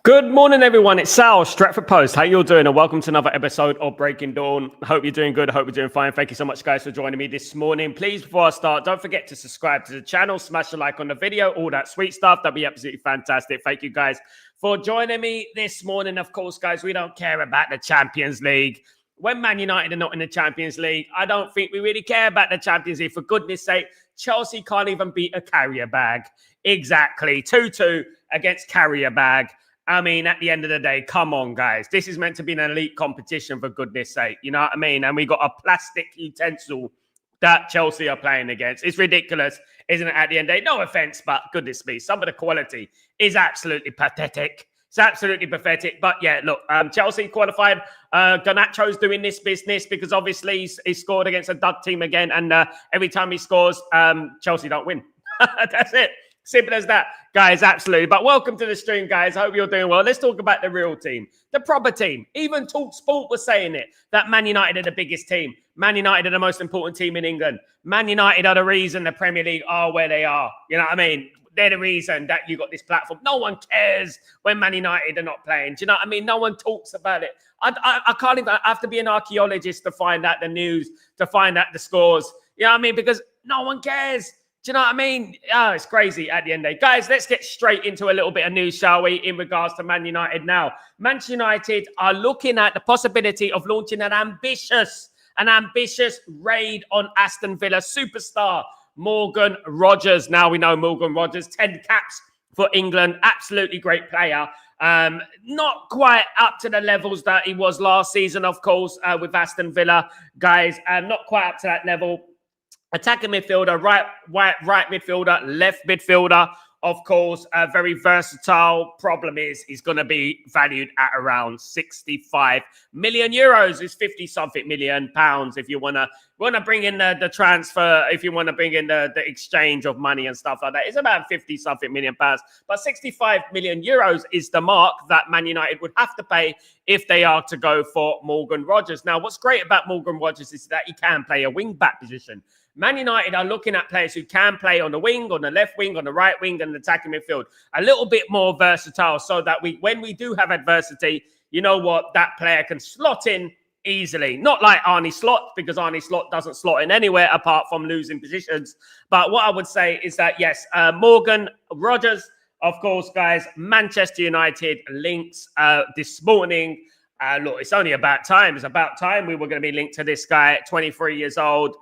Good morning, everyone. It's Sal, Stretford Post. How you all doing? And welcome to another episode of Breaking Dawn. I hope you're doing good. I hope you're doing fine. Thank you so much, guys, for joining me this morning. Please, before I start, don't forget to subscribe to the channel, smash a like on the video, all that sweet stuff. That'd be absolutely fantastic. Thank you, guys, for joining me this morning. Of course, guys, we don't care about the Champions League. When Man United are not in the Champions League, I don't think we really care about the Champions League. For goodness sake, Chelsea can't even beat a carrier bag. Exactly. 2-2 against carrier bag. I mean, at the end of the day, come on, guys. This is meant to be an elite competition, for goodness sake. You know what I mean? And we got a plastic utensil that Chelsea are playing against. It's ridiculous, isn't it, at the end of the day? No offense, but goodness me, some of the quality is absolutely pathetic. It's absolutely pathetic. But yeah, look, Chelsea qualified. Garnacho's doing this business because obviously he scored against a dud team again. And every time he scores, Chelsea don't win. That's it. Simple as that, guys, absolutely. But welcome to the stream, guys. I hope you're doing well. Let's talk about the real team, the proper team. Even TalkSport was saying it, that Man United are the biggest team. Man United are the most important team in England. Man United are the reason the Premier League are where they are. You know what I mean? They're the reason that you got this platform. No one cares when Man United are not playing. Do you know what I mean? No one talks about it. I can't even, I have to be an archaeologist to find out the news, to find out the scores. You know what I mean? Because no one cares. Do you know what I mean? Oh, it's crazy at the end of the day. Guys, let's get straight into a little bit of news, shall we, in regards to Man United now. Manchester United are looking at the possibility of launching an ambitious raid on Aston Villa superstar Morgan Rogers. Now we know Morgan Rogers, 10 caps for England. Absolutely great player. Not quite up to the levels that he was last season, of course, with Aston Villa, guys. Not quite up to that level. Attacking midfielder, right midfielder, left midfielder, of course, very versatile. Problem is, he's going to be valued at around 65 million euros. It's 50-something million pounds if you want to bring in the transfer, if you want to bring in the exchange of money and stuff like that. It's about 50-something million pounds. But 65 million euros is the mark that Man United would have to pay if they are to go for Morgan Rogers. Now, what's great about Morgan Rogers is that he can play a wing-back position. Man United are looking at players who can play on the wing, on the left wing, on the right wing, and attacking midfield. A little bit more versatile so that when we do have adversity, you know what, that player can slot in easily. Not like Arne Slot, because Arne Slot doesn't slot in anywhere apart from losing positions. But what I would say is that, yes, Morgan Rogers, of course, guys, Manchester United links this morning. Look, it's only about time. It's about time we were going to be linked to this guy, 23 years old.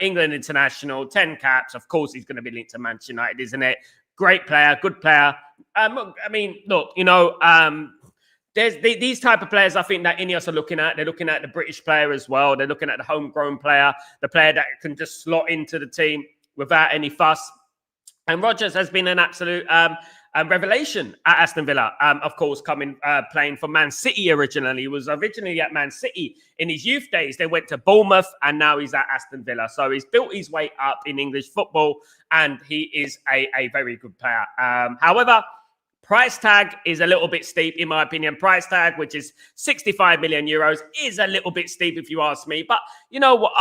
England international, 10 caps. Of course, he's going to be linked to Manchester United, isn't it? Great player, good player. I mean, look, you know, there's these type of players I think that Ineos are looking at. They're looking at the British player as well. They're looking at the homegrown player, the player that can just slot into the team without any fuss. And Rogers has been an absolute revelation at Aston Villa. Of course, playing for Man City originally. He was originally at Man City in his youth days. They went to Bournemouth and now he's at Aston Villa. So he's built his way up in English football and he is a very good player. However, price tag is a little bit steep, in my opinion. Price tag, which is 65 million euros, is a little bit steep, if you ask me. But you know what?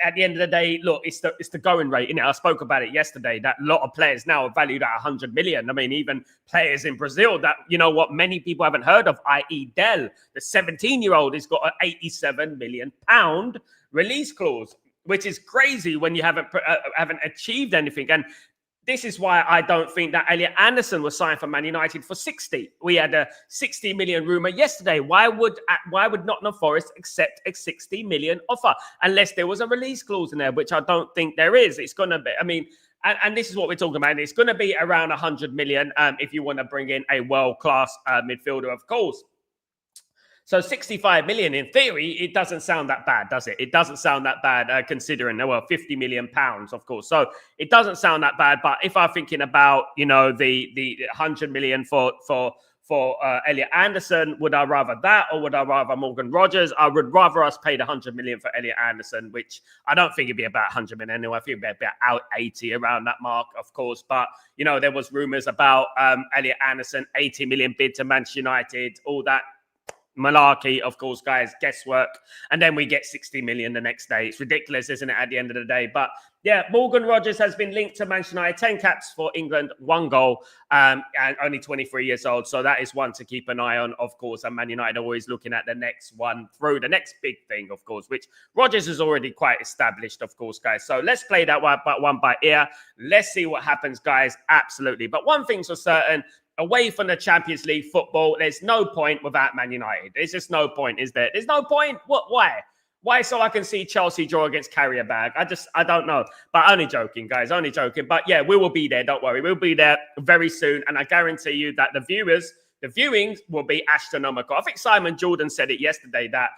At the end of the day, look, it's the going rate, innit? I spoke about it yesterday. That a lot of players now are valued at 100 million. I mean, even players in Brazil that, you know what, many people haven't heard of, i.e. Del, the 17-year-old, has got an 87 million pound release clause, which is crazy when you haven't achieved anything. And this is why I don't think that Elliot Anderson was signed for Man United for 60. We had a 60 million rumor yesterday. Why would Nottingham Forest accept a 60 million offer unless there was a release clause in there, which I don't think there is. It's going to be, I mean, and this is what we're talking about. It's going to be around 100 million if you want to bring in a world-class midfielder, of course. So 65 million, in theory, it doesn't sound that bad, does it? It doesn't sound that bad considering, well, 50 million pounds, of course. So it doesn't sound that bad. But if I'm thinking about, you know, the 100 million for Elliot Anderson, would I rather that or would I rather Morgan Rogers? I would rather us pay the 100 million for Elliot Anderson, which I don't think it'd be about 100 million anyway. I think it'd be about 80 around that mark, of course. But, you know, there was rumours about Elliot Anderson, 80 million bid to Manchester United, all that malarkey, of course, guys, guesswork. And then we get 60 million the next day. It's ridiculous, isn't it, at the end of the day? But yeah, Morgan Rogers has been linked to Manchester United, 10 caps for England, 1 goal, and only 23 years old. So that is one to keep an eye on, of course. And Man United are always looking at the next one through, the next big thing, of course, which Rogers is already quite established, of course, guys. So let's play that one by ear. Let's see what happens, guys. Absolutely. But one thing's for certain, away from the Champions League football, there's no point without Man United. There's just no point, is there? There's no point. What? Why? Why? So I can see Chelsea draw against Carrier-Bag. I don't know. But only joking, guys. Only joking. But yeah, we will be there. Don't worry. We'll be there very soon. And I guarantee you that the viewings will be astronomical. I think Simon Jordan said it yesterday that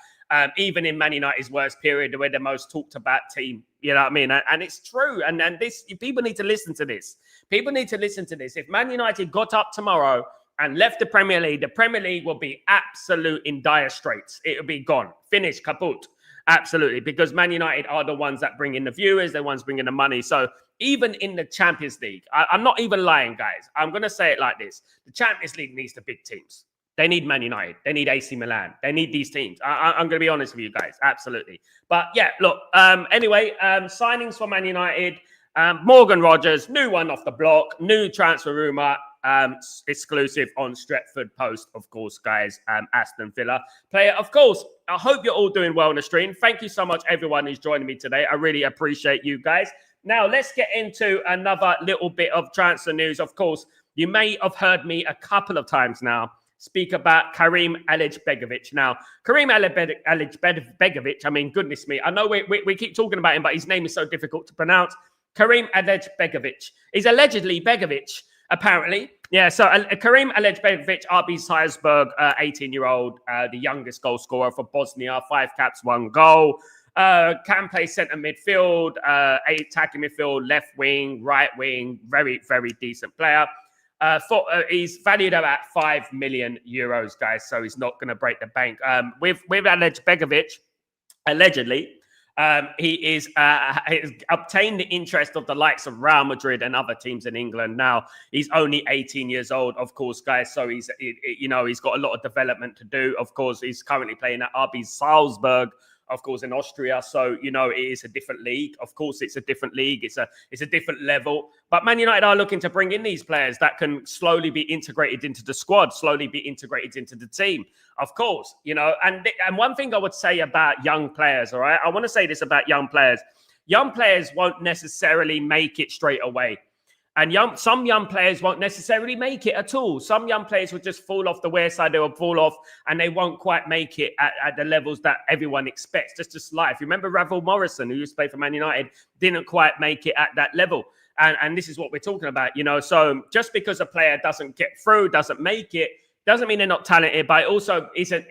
even in Man United's worst period, we're the most talked about team. You know what I mean? And it's true. And this, people need to listen to this. People need to listen to this. If Man United got up tomorrow and left the Premier League will be absolute in dire straits. It will be gone. Finished. Kaput. Absolutely, because Man United are the ones that bring in the viewers, they're the ones bringing the money. So even in the Champions League, I'm not even lying, guys. I'm going to say it like this. The Champions League needs the big teams. They need Man United. They need AC Milan. They need these teams. I'm going to be honest with you guys. Absolutely. But yeah, look, anyway, signings for Man United. Morgan Rogers, new one off the block, new transfer rumour. Exclusive on Stretford Post, of course, guys. Aston Villa player, of course. I hope you're all doing well on the stream. Thank you so much, everyone who's joining me today. I really appreciate you guys. Now, let's get into another little bit of transfer news. Of course, you may have heard me a couple of times now speak about Karim Alej-Begovic. Now, Karim Alej-Begovic, I mean, goodness me. I know we keep talking about him, but his name is so difficult to pronounce. Karim Alej-Begovic. He's allegedly Begovic. Apparently, yeah. So Karim Alej-Begovic, RB Salzburg, 18-year-old, the youngest goal scorer for Bosnia, 5 caps, 1 goal. Can play centre midfield, attacking midfield, left wing, right wing. Very, very decent player. He's valued at 5 million euros, guys. So he's not going to break the bank. With Alej-Begovic, allegedly. He has obtained the interest of the likes of Real Madrid and other teams in England. Now he's only 18 years old, of course, guys. So he's got a lot of development to do. Of course, he's currently playing at RB Salzburg, of course, in Austria. So, it is a different league. Of course, it's a different league. It's a different level. But Man United are looking to bring in these players that can slowly be integrated into the squad, slowly be integrated into the team. Of course, and one thing I would say about young players, all right? I want to say this about young players. Young players won't necessarily make it straight away. And some young players won't necessarily make it at all. Some young players will just fall off the wayside. They will fall off and they won't quite make it at the levels that everyone expects. Just life. You remember Ravel Morrison, who used to play for Man United, didn't quite make it at that level. And this is what we're talking about, So just because a player doesn't get through, doesn't make it, doesn't mean they're not talented, but it also isn't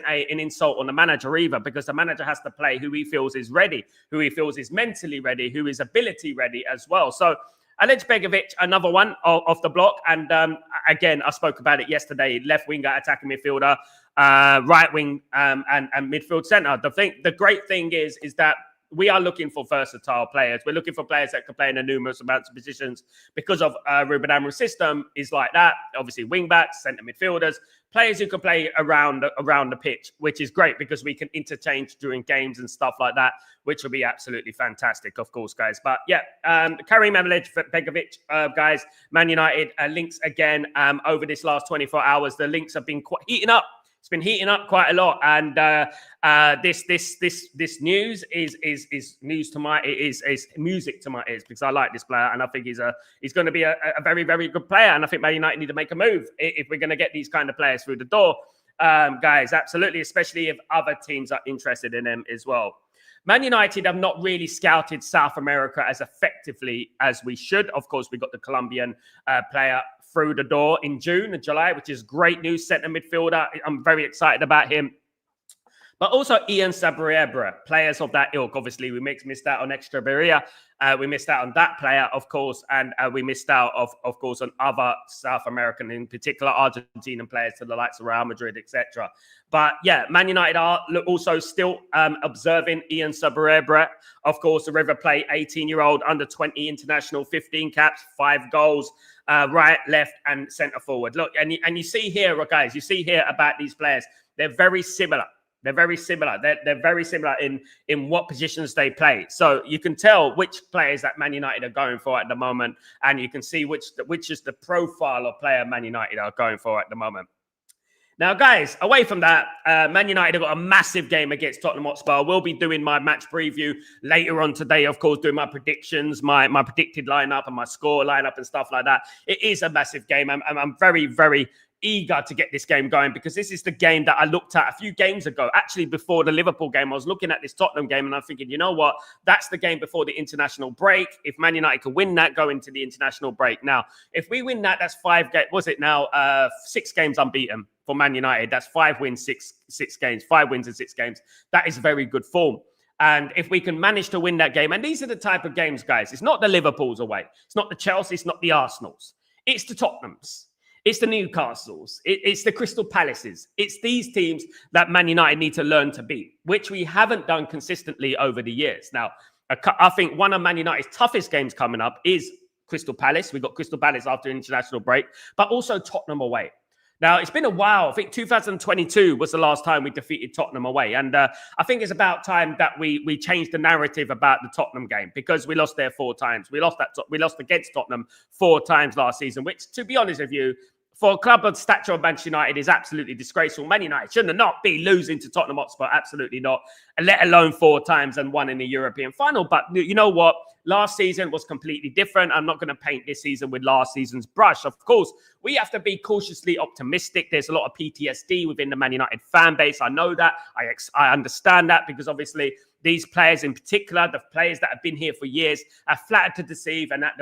an insult on the manager either, because the manager has to play who he feels is ready, who he feels is mentally ready, who is ability ready as well. So Alej-Begovic, another one off the block. And again, I spoke about it yesterday. Left winger, attacking midfielder, right wing and midfield centre. The great thing is that we are looking for versatile players. We're looking for players that can play in a numerous amounts of positions because of Ruben Amorim's system is like that. Obviously, wing backs, centre midfielders, players who can play around the pitch, which is great because we can interchange during games and stuff like that, which will be absolutely fantastic, of course, guys. But yeah, Karim Alej-Begovic, guys, Man United links again over this last 24 hours. The links have been quite heating up. It's been heating up quite a lot, and this news is news to my is music to my ears because I like this player and I think he's going to be a very, very good player, and I think Man United need to make a move if we're going to get these kind of players through the door, guys. Absolutely, especially if other teams are interested in them as well. Man United have not really scouted South America as effectively as we should. Of course, we got the Colombian player through the door in June and July, which is great news. Centre midfielder. I'm very excited about him. But also Ian Sabreira, players of that ilk. Obviously, we missed out on Extraberria. We missed out on that player, of course, and we missed out, of course, on other South American, in particular Argentinian players to the likes of Real Madrid, etc. But yeah, Man United are also still observing Ian Sabreira. Of course, the River Plate, 18-year-old, under 20 international, 15 caps, 5 goals. Right, left, and centre forward. Look, and you see here, guys, you see here about these players. They're very similar. They're very similar. They're very similar in what positions they play. So you can tell which players that Man United are going for at the moment, and you can see which is the profile of player Man United are going for at the moment. Now, guys, away from that, Man United have got a massive game against Tottenham Hotspur. We'll be doing my match preview later on today, of course, doing my predictions, my predicted lineup and my score lineup and stuff like that. It is a massive game. I'm very, very eager to get this game going because this is the game that I looked at a few games ago. Actually, before the Liverpool game, I was looking at this Tottenham game and I'm thinking, you know what? That's the game before the international break. If Man United can win that, go into the international break. Now, if we win that, that's 5 games. Was it now 6 games unbeaten for Man United? That's 5 wins, six games, 5 wins in 6 games. That is very good form. And if we can manage to win that game, and these are the type of games, guys, it's not the Liverpools away. It's not the Chelsea. It's not the Arsenals. It's the Tottenhams. It's the Newcastles. It's the Crystal Palaces. It's these teams that Man United need to learn to beat, which we haven't done consistently over the years. Now, I think one of Man United's toughest games coming up is Crystal Palace. We've got Crystal Palace after international break, but also Tottenham away. Now, it's been a while. I think 2022 was the last time we defeated Tottenham away. And I think it's about time that we changed the narrative about the Tottenham game because we lost there 4 times. We lost against Tottenham 4 times last season, which, to be honest with you, for a club of stature of Manchester United is absolutely disgraceful. Man United shouldn't not be losing to Tottenham Hotspur, absolutely not, let alone 4 times and 1 in the European final. But you know what? Last season was completely different. I'm not going to paint this season with last season's brush. Of course, we have to be cautiously optimistic. There's a lot of PTSD within the Man United fan base. I know that. I understand that because obviously these players in particular, the players that have been here for years, are flattered to deceive and at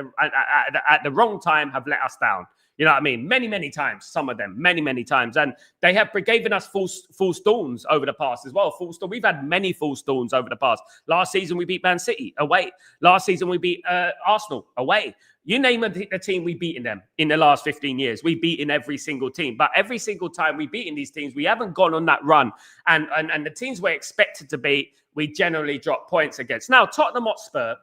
the wrong time have let us down. You know what I mean? Many times, some of them, many times. And they have given us false dawns over the past as well. We've had many false dawns over the past. Last season, we beat Man City away. Last season, we beat Arsenal away. You name a team, we've beaten them in the last 15 years. We've beaten every single team. But every single time we've beaten these teams, we haven't gone on that run. And the teams we're expected to beat, we generally drop points against. Now, Tottenham Hotspur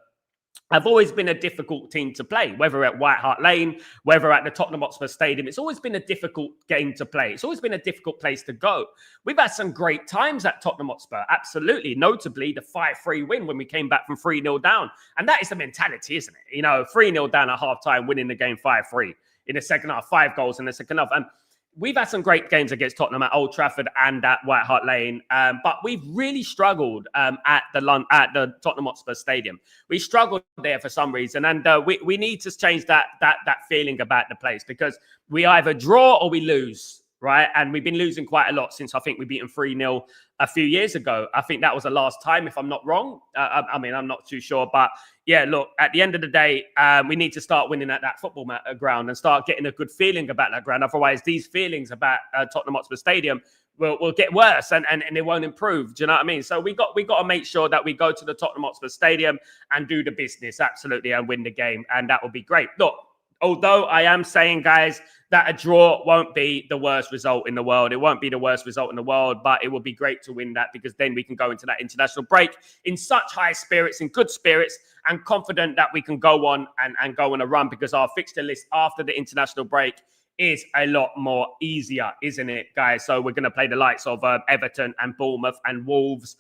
have always been a difficult team to play, whether at White Hart Lane, whether at the Tottenham Hotspur Stadium. It's always been a difficult game to play. It's always been a difficult place to go. We've had some great times at Tottenham Hotspur, absolutely. Notably, the 5-3 win when we came back from 3-0 down. And that is the mentality, isn't it? You know, 3-0 down at halftime, winning the game 5-3 in the second half, 5 goals in the second half. And we've had some great games against Tottenham at Old Trafford and at White Hart Lane, but we've really struggled at the Tottenham Hotspur Stadium. We struggled there for some reason, and we need to change that feeling about the place because we either draw or we lose, right? And we've been losing quite a lot since I think we beat them 3-0 a few years ago. I think that was the last time, if I'm not wrong. I mean, I'm not too sure, but yeah, look, at the end of the day, we need to start winning at that football ground and start getting a good feeling about that ground. Otherwise, these feelings about Tottenham Hotspur Stadium will get worse and it won't improve. Do you know what I mean? So we got to make sure that we go to the Tottenham Hotspur Stadium and do the business, absolutely, and win the game. And that will be great. Look, although I am saying, guys, that a draw won't be the worst result in the world. It won't be the worst result in the world, but it would be great to win that because then we can go into that international break in such high spirits, in good spirits, and confident that we can go on and go on a run because our fixture list after the international break is a lot more easier, isn't it, guys? So we're going to play the likes of Everton and Bournemouth and Wolves.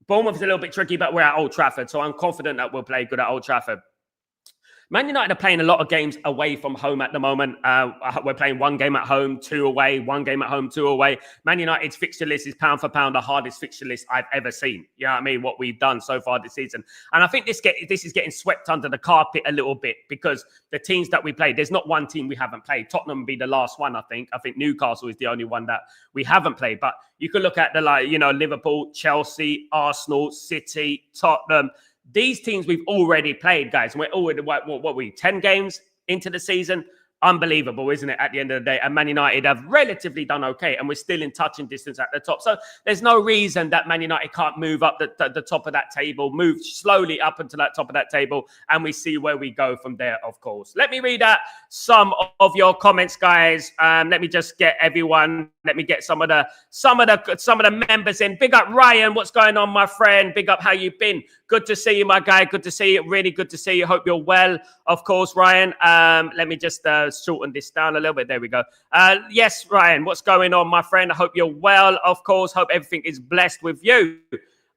Bournemouth is a little bit tricky, but we're at Old Trafford, so I'm confident that we'll play good at Old Trafford. Man United are playing a lot of games away from home at the moment. We're playing 1 game at home, 2 away, 1 game at home, 2 away. Man United's fixture list is pound for pound the hardest fixture list I've ever seen. You know what I mean? What we've done so far this season. And I think this is getting swept under the carpet a little bit because the teams that we played, there's not one team we haven't played. Tottenham will be the last one, I think. I think Newcastle is the only one that we haven't played. But you could look at Liverpool, Chelsea, Arsenal, City, Tottenham. These teams we've already played, guys. We're already, what we 10 games into the season? Unbelievable, isn't it, at the end of the day? And Man United have relatively done okay, and we're still in touching distance at the top. So there's no reason that Man United can't move up the top of that table, move slowly up into that top of that table, and we see where we go from there, of course. Let me read out some of your comments, guys. Let me just get everyone. Let me get some of the members in. Big up, Ryan. What's going on, my friend? Big up, how you been? Good to see you, my guy. Good to see you. Really good to see you. Hope you're well, of course, Ryan. Let me just shorten this down a little bit. There we go. Yes, Ryan, what's going on, my friend? I hope you're well. Of course, hope everything is blessed with you.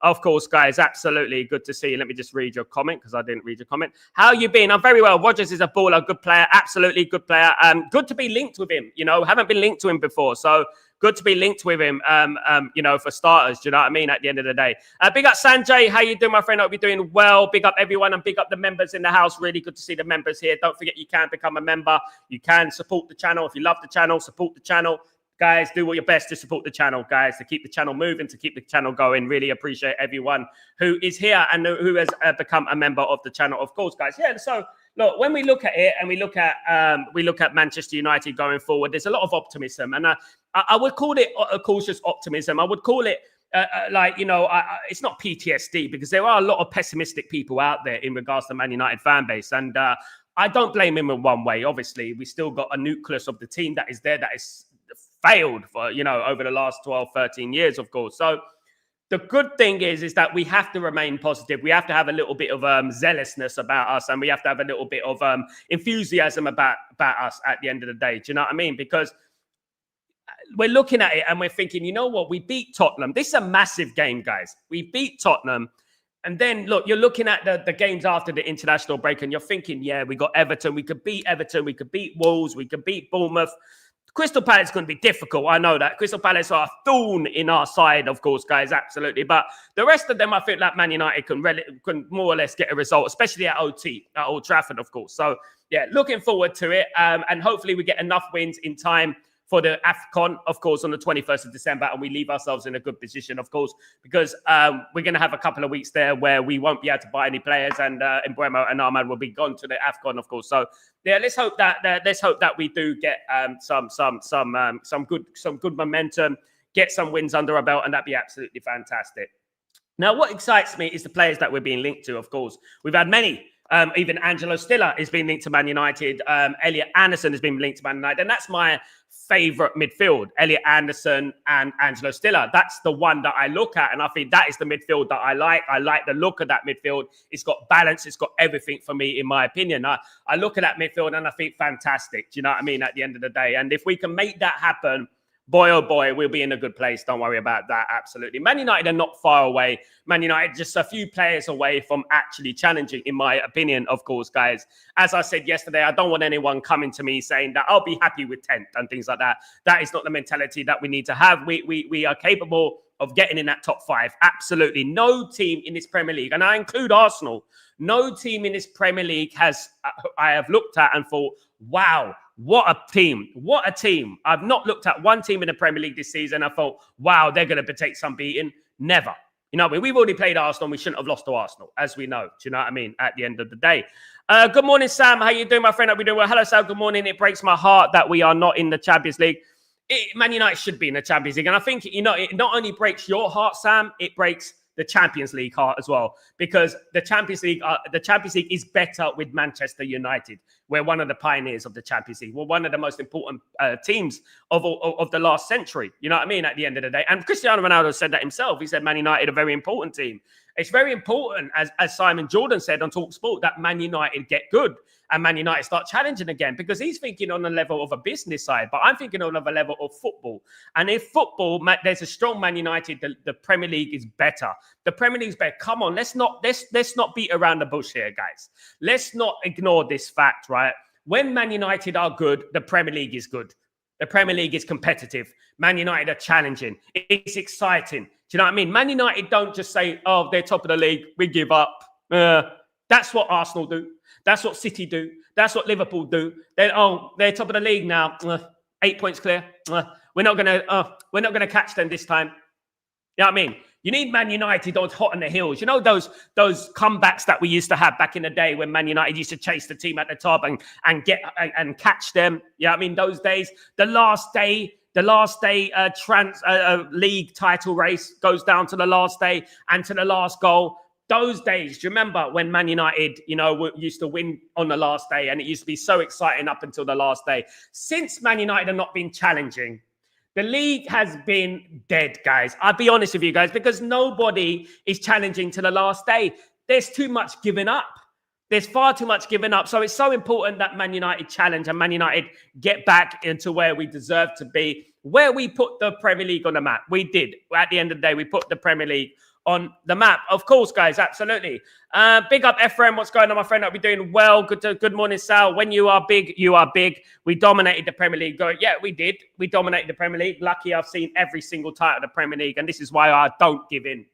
Of course, guys, absolutely good to see you. Let me just read your comment because I didn't read your comment. How you been? I'm very well. Rogers is a baller, good player, absolutely good player. Good to be linked with him. Haven't been linked to him before, so good to be linked with him. For starters, do you know what I mean? At the end of the day, big up Sanjay. How you doing, my friend? Hope you're doing well. Big up everyone and big up the members in the house. Really good to see the members here. Don't forget, you can become a member. You can support the channel if you love the channel. Support the channel. Guys, do your best to support the channel, guys, to keep the channel moving, to keep the channel going. Really appreciate everyone who is here and who has become a member of the channel, of course, guys. Yeah, so look, when we look at it and we look at Manchester United going forward, there's a lot of optimism, and I would call it a cautious optimism. I would call it it's not PTSD, because there are a lot of pessimistic people out there in regards to Man United fan base, and I don't blame him in one way. Obviously, we still got a nucleus of the team that is there that is failed for over the last 12 13 years, of course. So the good thing is that we have to remain positive. We have to have a little bit of zealousness about us, and we have to have a little bit of enthusiasm about us at the end of the day. Do you know what I mean? Because we're looking at it and we're thinking, you know what, we beat Tottenham. This is a massive game, guys. We beat Tottenham. And then, look, you're looking at the games after the international break and you're thinking, yeah, we got Everton. We could beat Everton. We could beat Wolves. We could beat Bournemouth. Crystal Palace is going to be difficult. I know that. Crystal Palace are a thorn in our side, of course, guys, absolutely. But the rest of them, I think that Man United can more or less get a result, especially at Old Trafford, of course. So, yeah, looking forward to it. And hopefully we get enough wins in time for the AFCON, of course, on the 21st of December, and we leave ourselves in a good position, of course, because we're going to have a couple of weeks there where we won't be able to buy any players, and Mbeumo and Ahmad will be gone to the AFCON, of course. So, yeah, let's hope that we do get some good momentum, get some wins under our belt, and that'd be absolutely fantastic. Now, what excites me is the players that we're being linked to, of course. We've had many. Even Angelo Stiller is being linked to Man United. Elliot Anderson has been linked to Man United. And that's my favourite midfield, Elliot Anderson and Angelo Stiller. That's the one that I look at. And I think that is the midfield that I like. I like the look of that midfield. It's got balance. It's got everything for me, in my opinion. I look at that midfield and I think fantastic. Do you know what I mean? At the end of the day. And if we can make that happen, boy, oh boy, we'll be in a good place. Don't worry about that. Absolutely. Man United are not far away. Man United just a few players away from actually challenging, in my opinion, of course, guys. As I said yesterday, I don't want anyone coming to me saying that I'll be happy with 10th and things like that. That is not the mentality that we need to have. We are capable of getting in that top 5. Absolutely. No team in this Premier League, and I include Arsenal, no team in this Premier League I have looked at and thought, wow, what a team. What a team. I've not looked at one team in the Premier League this season. I thought, wow, they're going to take some beating. Never. You know what I mean? We've already played Arsenal. We shouldn't have lost to Arsenal, as we know. Do you know what I mean? At the end of the day. Good morning, Sam. How you doing, my friend? Hope you're doing well. Hello, Sam. Good morning. It breaks my heart that we are not in the Champions League. Man United should be in the Champions League. And I think, it not only breaks your heart, Sam, it breaks the Champions League heart as well, because the Champions League is better with Manchester United. We're one of the pioneers of the Champions League. We're one of the most important teams of the last century. You know what I mean? At the end of the day, and Cristiano Ronaldo said that himself. He said Man United are a very important team. It's very important, as Simon Jordan said on TalkSport, that Man United get good and Man United start challenging again, because he's thinking on the level of a business side, but I'm thinking on a level of football. And if football, there's a strong Man United, the Premier League is better. The Premier League is better. Come on, let's not beat around the bush here, guys. Let's not ignore this fact, right? When Man United are good, the Premier League is good. The Premier League is competitive. Man United are challenging. It's exciting. Do you know what I mean? Man United don't just say, oh, they're top of the league, we give up. That's what Arsenal do. That's what City do. That's what Liverpool do. They're top of the league now. 8 points clear. We're not gonna catch them this time. You know what I mean? You need Man United on hot on the heels. You know those comebacks that we used to have back in the day when Man United used to chase the team at the top and catch them. You know what I mean? Those days, the last day league title race goes down to the last day and to the last goal. Those days, do you remember when Man United, used to win on the last day, and it used to be so exciting up until the last day? Since Man United have not been challenging, the league has been dead, guys. I'll be honest with you guys, because nobody is challenging to the last day. There's too much giving up. There's far too much giving up. So it's so important that Man United challenge and Man United get back into where we deserve to be, where we put the Premier League on the map. We did. At the end of the day, we put the Premier League on the map. Of course, guys, absolutely. Big up Ephraim. What's going on, my friend? I'll be doing well. Good morning, Sal. When you are big, you are big. We dominated the Premier League. Yeah, we did. We dominated the Premier League. Lucky I've seen every single title of the Premier League, and this is why I don't give in.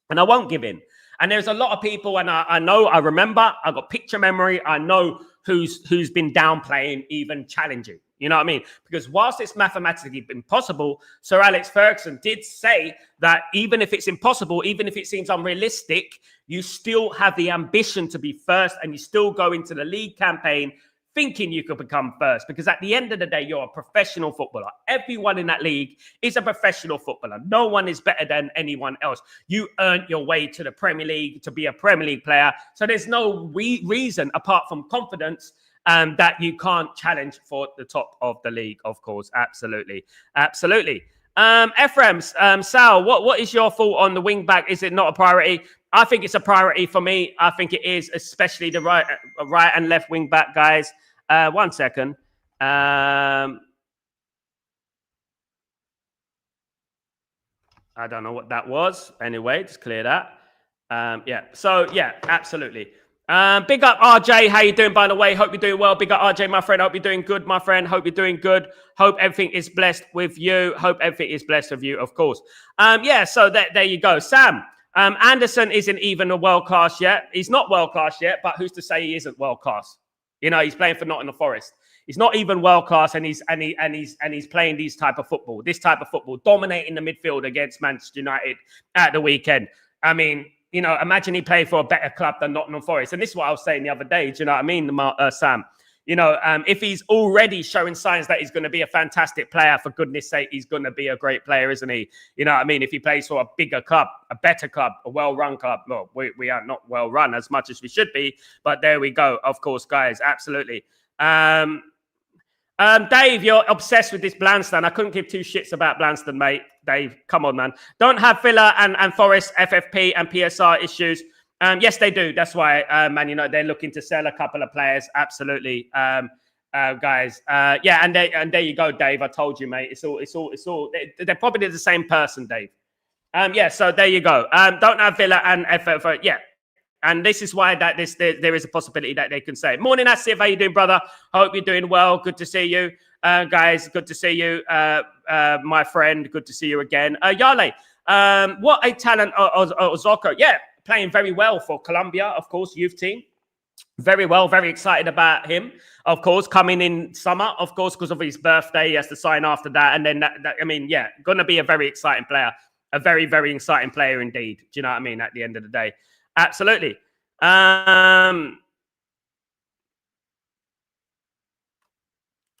And I won't give in. And there's a lot of people, and I know, I remember, I got picture memory. I know who's been downplaying, even challenging. You know what I mean? Because whilst it's mathematically impossible, Sir Alex Ferguson did say that even if it's impossible, even if it seems unrealistic, you still have the ambition to be first, and you still go into the league campaign thinking you could become first, because at the end of the day, you're a professional footballer. Everyone in that league is a professional footballer. No one is better than anyone else. You earned your way to the Premier League to be a Premier League player. So there's no reason apart from confidence that you can't challenge for the top of the league, of course. Absolutely. Absolutely. Ephraim, Sal, what is your thought on the wing back? Is it not a priority? I think it's a priority for me. I think it is, especially the right and left wing back guys. 1 second. I don't know what that was. Anyway, just clear that. Yeah. So yeah, absolutely. Big up RJ. How you doing, by the way? Hope you're doing well. Big up RJ, my friend. Hope you're doing good, my friend. Hope you're doing good. Hope everything is blessed with you. Hope everything is blessed with you, of course. Yeah, so there you go. Sam, Anderson isn't even a world class yet. He's not world class yet, but who's to say he isn't world class? You know, he's playing for Nottingham Forest. He's not even world class, and he's playing this type of football, dominating the midfield against Manchester United at the weekend. I mean, you know, imagine he played for a better club than Nottingham Forest. And this is what I was saying the other day. Do you know what I mean, Sam? You know, if he's already showing signs that he's going to be a fantastic player, for goodness sake, he's going to be a great player, isn't he? You know what I mean? If he plays for a bigger club, a better club, a well-run club. Well, we are not well-run as much as we should be, but there we go. Of course, guys, absolutely. Dave, you're obsessed with this Blanston. I couldn't give two shits about Blanston, mate. Dave, come on, man. Don't have Villa and Forest FFP and PSR issues. Yes, they do. That's why, man, you know, they're looking to sell a couple of players. Absolutely, guys. Yeah, and there you go, Dave. I told you, mate. It's all. They're probably the same person, Dave. Yeah. So there you go. Don't have Villa and FF. Yeah. And this is why there is a possibility that they can say, "Morning, Asif. How you doing, brother? Hope you're doing well. Good to see you, guys. Good to see you, my friend. Good to see you again, Yale. What a talent, Ozoko. Yeah. Playing very well for Colombia, of course, youth team. Very well, very excited about him, of course, coming in summer, of course, because of his birthday. He has to sign after that. And then, I mean, yeah, going to be a very exciting player. A very, very exciting player indeed. Do you know what I mean? At the end of the day. Absolutely.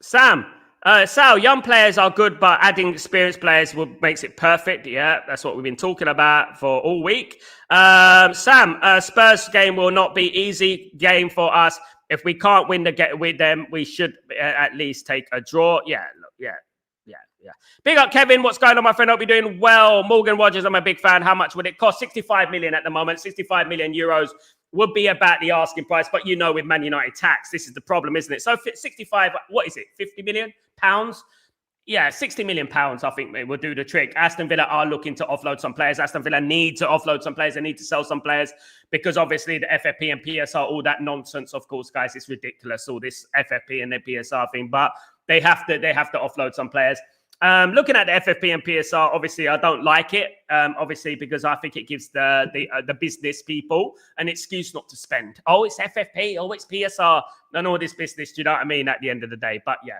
Sam. Sal, young players are good, but adding experienced players makes it perfect. Yeah, that's what we've been talking about for all week. Sam, Spurs game will not be easy game for us. If we can't win the game with them, we should at least take a draw. Yeah, look, yeah. Big up, Kevin. What's going on, my friend? Hope you're doing well. Morgan Rogers, I'm a big fan. How much would it cost? 65 million at the moment. 65 million euros would be about the asking price. But you know, with Man United tax, this is the problem, isn't it? So 65, what is it? 50 million pounds? Yeah, 60 million pounds, I think it will do the trick. Aston Villa are looking to offload some players. Aston Villa need to offload some players. They need to sell some players because obviously the FFP and PSR, all that nonsense, of course, guys, it's ridiculous. All this FFP and the PSR thing, but they have to offload some players. Looking at the FFP and PSR, obviously, I don't like it. Obviously, because I think it gives the business people an excuse not to spend. Oh, it's FFP. Oh, it's PSR. And all this business. Do you know what I mean? At the end of the day, but yeah.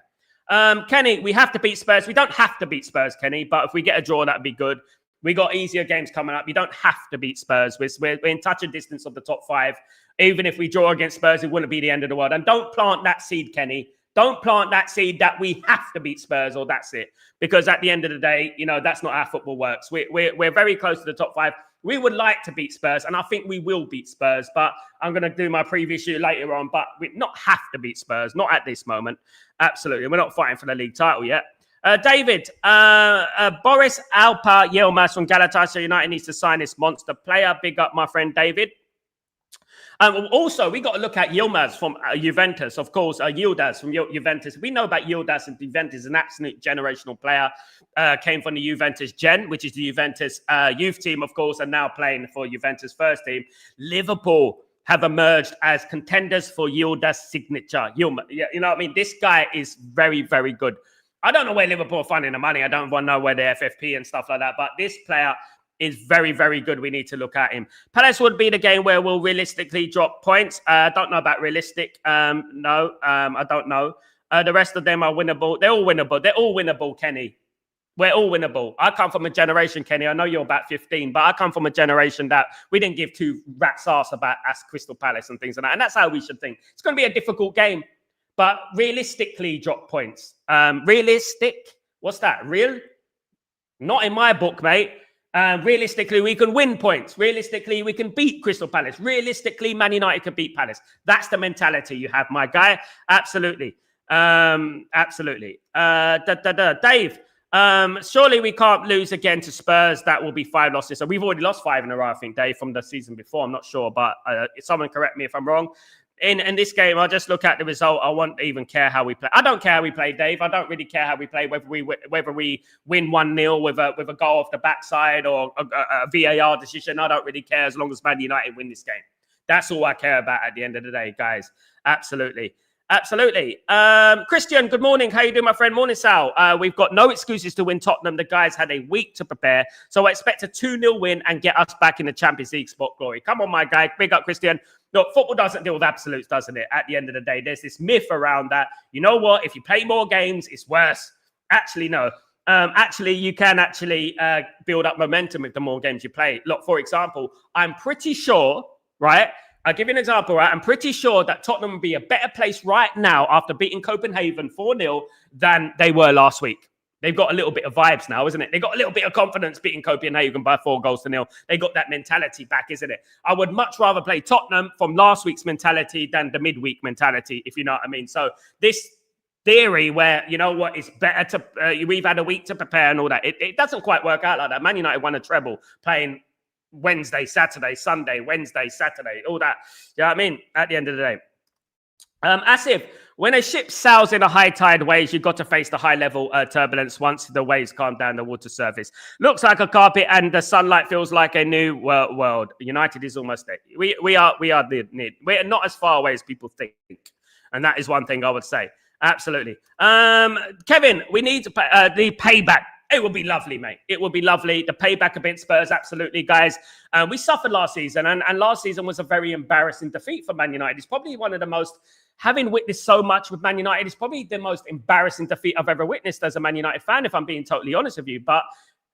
Kenny, we have to beat Spurs. We don't have to beat Spurs, Kenny, but if we get a draw, that'd be good. We got easier games coming up. You don't have to beat Spurs. We're in touch and distance of the top 5. Even if we draw against Spurs, it wouldn't be the end of the world. And don't plant that seed, Kenny. Don't plant that seed that we have to beat Spurs or that's it. Because at the end of the day, you know, that's not how football works. We're very close to the top 5. We would like to beat Spurs, and I think we will beat Spurs. But I'm going to do my preview later on. But we not have to beat Spurs, not at this moment. Absolutely. We're not fighting for the league title yet. David, Boris Alpa Yilmaz from Galatasaray United needs to sign this monster player. Big up, my friend David. Also, we got to look at Yilmaz from Juventus, of course. Yilmaz from Juventus. We know about Yilmaz and Juventus, an absolute generational player. Came from the Juventus Gen, which is the Juventus youth team, of course, and now playing for Juventus first team. Liverpool have emerged as contenders for Yilmaz's signature. Yilmaz, you know what I mean? This guy is very, very good. I don't know where Liverpool are finding the money. I don't want to know where the FFP and stuff like that. But this player is very, very good. We need to look at him. Palace would be the game where we'll realistically drop points. I don't know about realistic. No, I don't know. The rest of them are winnable. They're all winnable. They're all winnable, Kenny. We're all winnable. I come from a generation, Kenny. I know you're about 15, but I come from a generation that we didn't give two rats' arse about Crystal Palace and things like that. And that's how we should think. It's going to be a difficult game, but realistically drop points. Realistic? What's that? Real? Not in my book, mate. Realistically, we can win points. Realistically, we can beat Crystal Palace. Realistically, Man United can beat Palace. That's the mentality you have, my guy. Absolutely. Absolutely. Dave, surely we can't lose again to Spurs. That will be 5 losses. So we've already lost 5 in a row, I think, Dave, from the season before. I'm not sure, but someone correct me if I'm wrong. In this game, I'll just look at the result. I won't even care how we play. I don't care how we play, Dave. I don't really care how we play, whether we win 1-0 with a goal off the backside or a VAR decision. I don't really care as long as Man United win this game. That's all I care about at the end of the day, guys. Absolutely. Absolutely. Christian, good morning. How you doing, my friend? Morning, Sal. We've got no excuses to win Tottenham. The guys had a week to prepare. So I expect a 2-0 win and get us back in the Champions League spot, Glory. Come on, my guy. Big up, Christian. Look, football doesn't deal with absolutes, doesn't it? At the end of the day, there's this myth around that. You know what? If you play more games, it's worse. Actually, no. Actually, you can build up momentum with the more games you play. Look, for example, I'm pretty sure, right? I'll give you an example, right? I'm pretty sure that Tottenham would be a better place right now after beating Copenhagen 4-0 than they were last week. They've got a little bit of vibes now, isn't it? They got a little bit of confidence beating Copenhagen by 4-0. They got that mentality back, isn't it? I would much rather play Tottenham from last week's mentality than the midweek mentality, if you know what I mean. So this theory where, you know what, it's better to, we've had a week to prepare and all that, it doesn't quite work out like that. Man United won a treble playing Wednesday, Saturday, Sunday, Wednesday, Saturday, all that. You know what I mean? At the end of the day. Asif, when a ship sails in a high tide waves, you've got to face the high level turbulence once the waves calm down the water surface. Looks like a carpet and the sunlight feels like a new world. United is almost there. We're not as far away as people think. And that is one thing I would say. Absolutely. Kevin, we need the payback. It will be lovely, mate. It will be lovely. The payback against Spurs, absolutely, guys. We suffered last season, and last season was a very embarrassing defeat for Man United. It's probably one of the most, having witnessed so much with Man United, it's probably the most embarrassing defeat I've ever witnessed as a Man United fan, if I'm being totally honest with you. But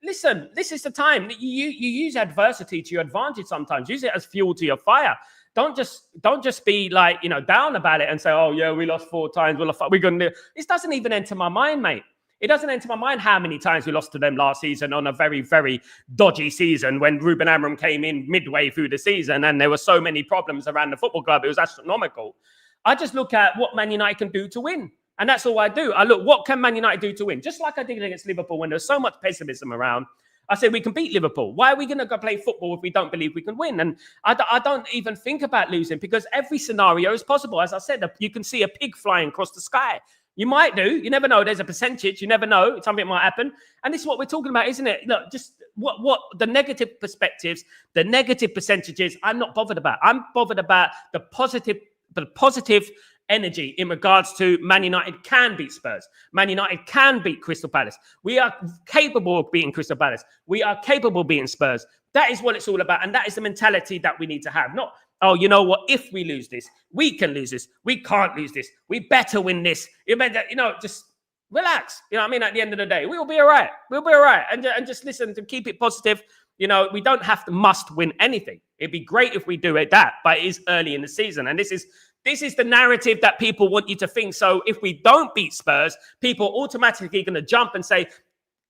listen, this is the time. You use adversity to your advantage sometimes. Use it as fuel to your fire. Don't just be like, you know, down about it and say, oh, yeah, we lost 4 times. We're going to do. This doesn't even enter my mind, mate. It doesn't enter my mind how many times we lost to them last season on a very, very dodgy season when Ruben Amorim came in midway through the season and there were so many problems around the football club. It was astronomical. I just look at what Man United can do to win. And that's all I do. I look, what can Man United do to win? Just like I did against Liverpool when there's so much pessimism around. I said, we can beat Liverpool. Why are we going to go play football if we don't believe we can win? And I don't even think about losing because every scenario is possible. As I said, you can see a pig flying across the sky. You might do. You never know. There's a percentage. You never know. Something might happen. And this is what we're talking about, isn't it? Look, just what the negative perspectives, the negative percentages, I'm not bothered about. I'm bothered about the positive energy in regards to Man United can beat Spurs. Man United can beat Crystal Palace. We are capable of beating Crystal Palace. We are capable of beating Spurs. That is what it's all about. And that is the mentality that we need to have. Not, oh, you know what? If we lose this, we can lose this. We can't lose this. We better win this. You know, just relax. You know what I mean? At the end of the day, we'll be all right. We'll be all right. And just listen to keep it positive. You know, we don't have to must win anything. It'd be great if we do that, but it is early in the season. And this is the narrative that people want you to think. So if we don't beat Spurs, people are automatically going to jump and say,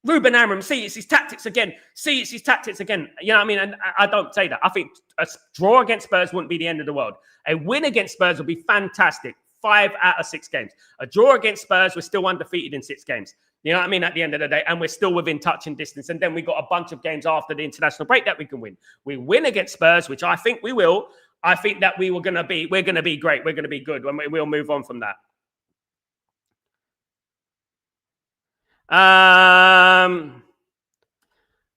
Ruben Amorim, see, it's his tactics again. See, it's his tactics again. You know what I mean? And I don't say that. I think a draw against Spurs wouldn't be the end of the world. A win against Spurs would be fantastic. 5 out of 6 games. A draw against Spurs, we're still undefeated in 6 games. You know what I mean? At the end of the day, and we're still within touching distance. And then we got a bunch of games after the international break that we can win. We win against Spurs, which I think we will. I think that we're going to be great. We're going to be good. We'll move on from that.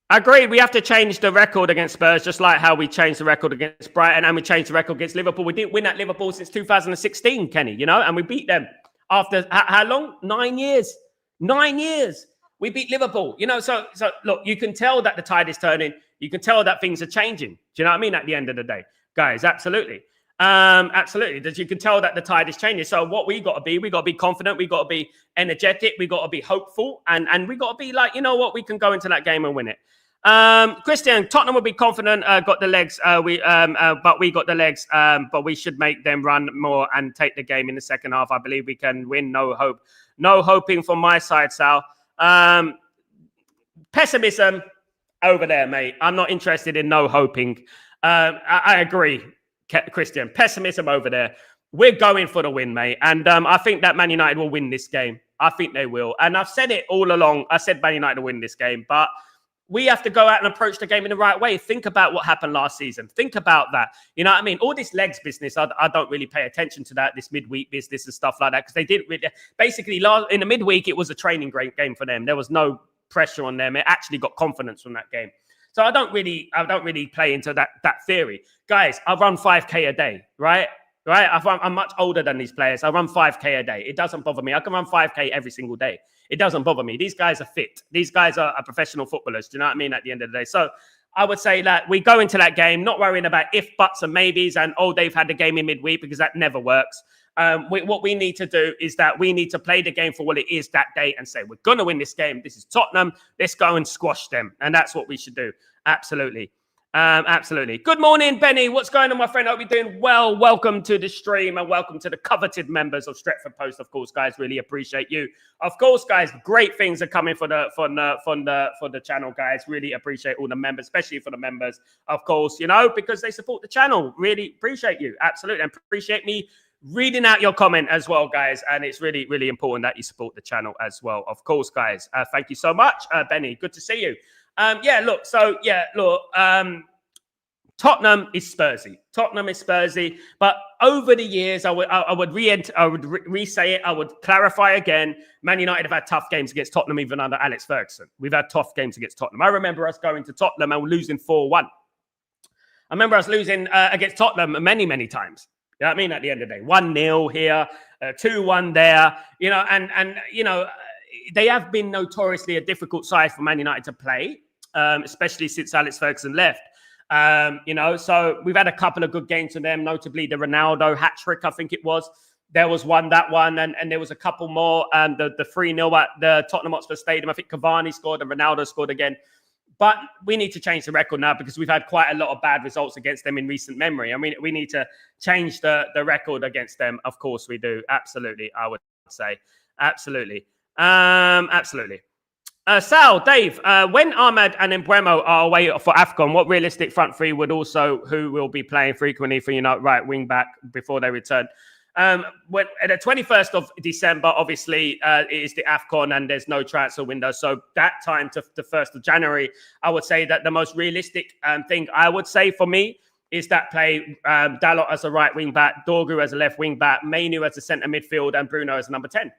Agreed. We have to change the record against Spurs, just like how we changed the record against Brighton and we changed the record against Liverpool. We didn't win at Liverpool since 2016, Kenny, and we beat them after how long? 9 years. 9 years. We beat Liverpool, So look, you can tell that the tide is turning. You can tell that things are changing. Do you know what I mean? At the end of the day, guys, absolutely. Absolutely. That you can tell that the tide is changing. So what we got to be confident. We got to be energetic. We got to be hopeful, and we got to be like, what, we can go into that game and win it. Christian, Tottenham will be confident. Got the legs. But we got the legs. But we should make them run more and take the game in the second half. I believe we can win. No hope. No hoping from my side, Sal. Pessimism over there, mate. I'm not interested in no hoping. I agree, Christian. Pessimism over there. We're going for the win, mate. And I think that Man United will win this game. I think they will. And I've said it all along. I said Man United will win this game. But we have to go out and approach the game in the right way. Think about what happened last season. Think about that. You know what I mean? All this legs business, I don't really pay attention to that, this midweek business and stuff like that, because they didn't really... Basically, in the midweek, it was a training game for them. There was no pressure on them. It actually got confidence from that game. So I don't really play into that theory. Guys, I run 5K a day, right? I'm much older than these players. I run 5K a day. It doesn't bother me. I can run 5K every single day. It doesn't bother me. These guys are fit. These guys are professional footballers. Do you know what I mean? At the end of the day. So I would say that we go into that game not worrying about if, buts, and maybes and, they've had the game in midweek, because that never works. What we need to do is that we need to play the game for what it is that day and say, we're going to win this game. This is Tottenham. Let's go and squash them. And that's what we should do. Absolutely. Absolutely. Good morning, Benny. What's going on, my friend? Hope you're doing well. Welcome to the stream and welcome to the coveted members of Stretford Post. Of course, guys, really appreciate you. Of course, guys, great things are coming for the channel, guys. Really appreciate all the members, especially for the members, of course, because they support the channel. Really appreciate you. Absolutely. And appreciate me reading out your comment as well, guys. And it's really, really important that you support the channel as well. Of course, guys. Thank you so much, Benny. Good to see you. Tottenham is Spursy. But over the years, I would re-say it. I would clarify again. Man United have had tough games against Tottenham, even under Alex Ferguson. We've had tough games against Tottenham. I remember us going to Tottenham and losing 4-1. I remember us losing against Tottenham many, many times. You know what I mean? At the end of the day, 1-0 here, 2-1 there. They have been notoriously a difficult side for Man United to play, especially since Alex Ferguson left. So we've had a couple of good games from them, notably the Ronaldo hat trick, I think it was. There was that one, and there was a couple more. The 3-0 at the Tottenham Hotspur Stadium. I think Cavani scored and Ronaldo scored again. But we need to change the record now because we've had quite a lot of bad results against them in recent memory. I mean, we need to change the record against them. Of course we do. Absolutely, I would say. Absolutely. Absolutely. Sal, Dave, when Ahmed and Mbeumo are away for AFCON, what realistic front three who will be playing frequently for right wing back before they return? When at the 21st of December, obviously, it is the AFCON and there's no transfer window. So that time to the 1st of January, I would say that the most realistic thing I would say for me is that play Dalot as a right wing back, Dorgu as a left wing back, Mainu as a centre midfield, and Bruno as a number 10.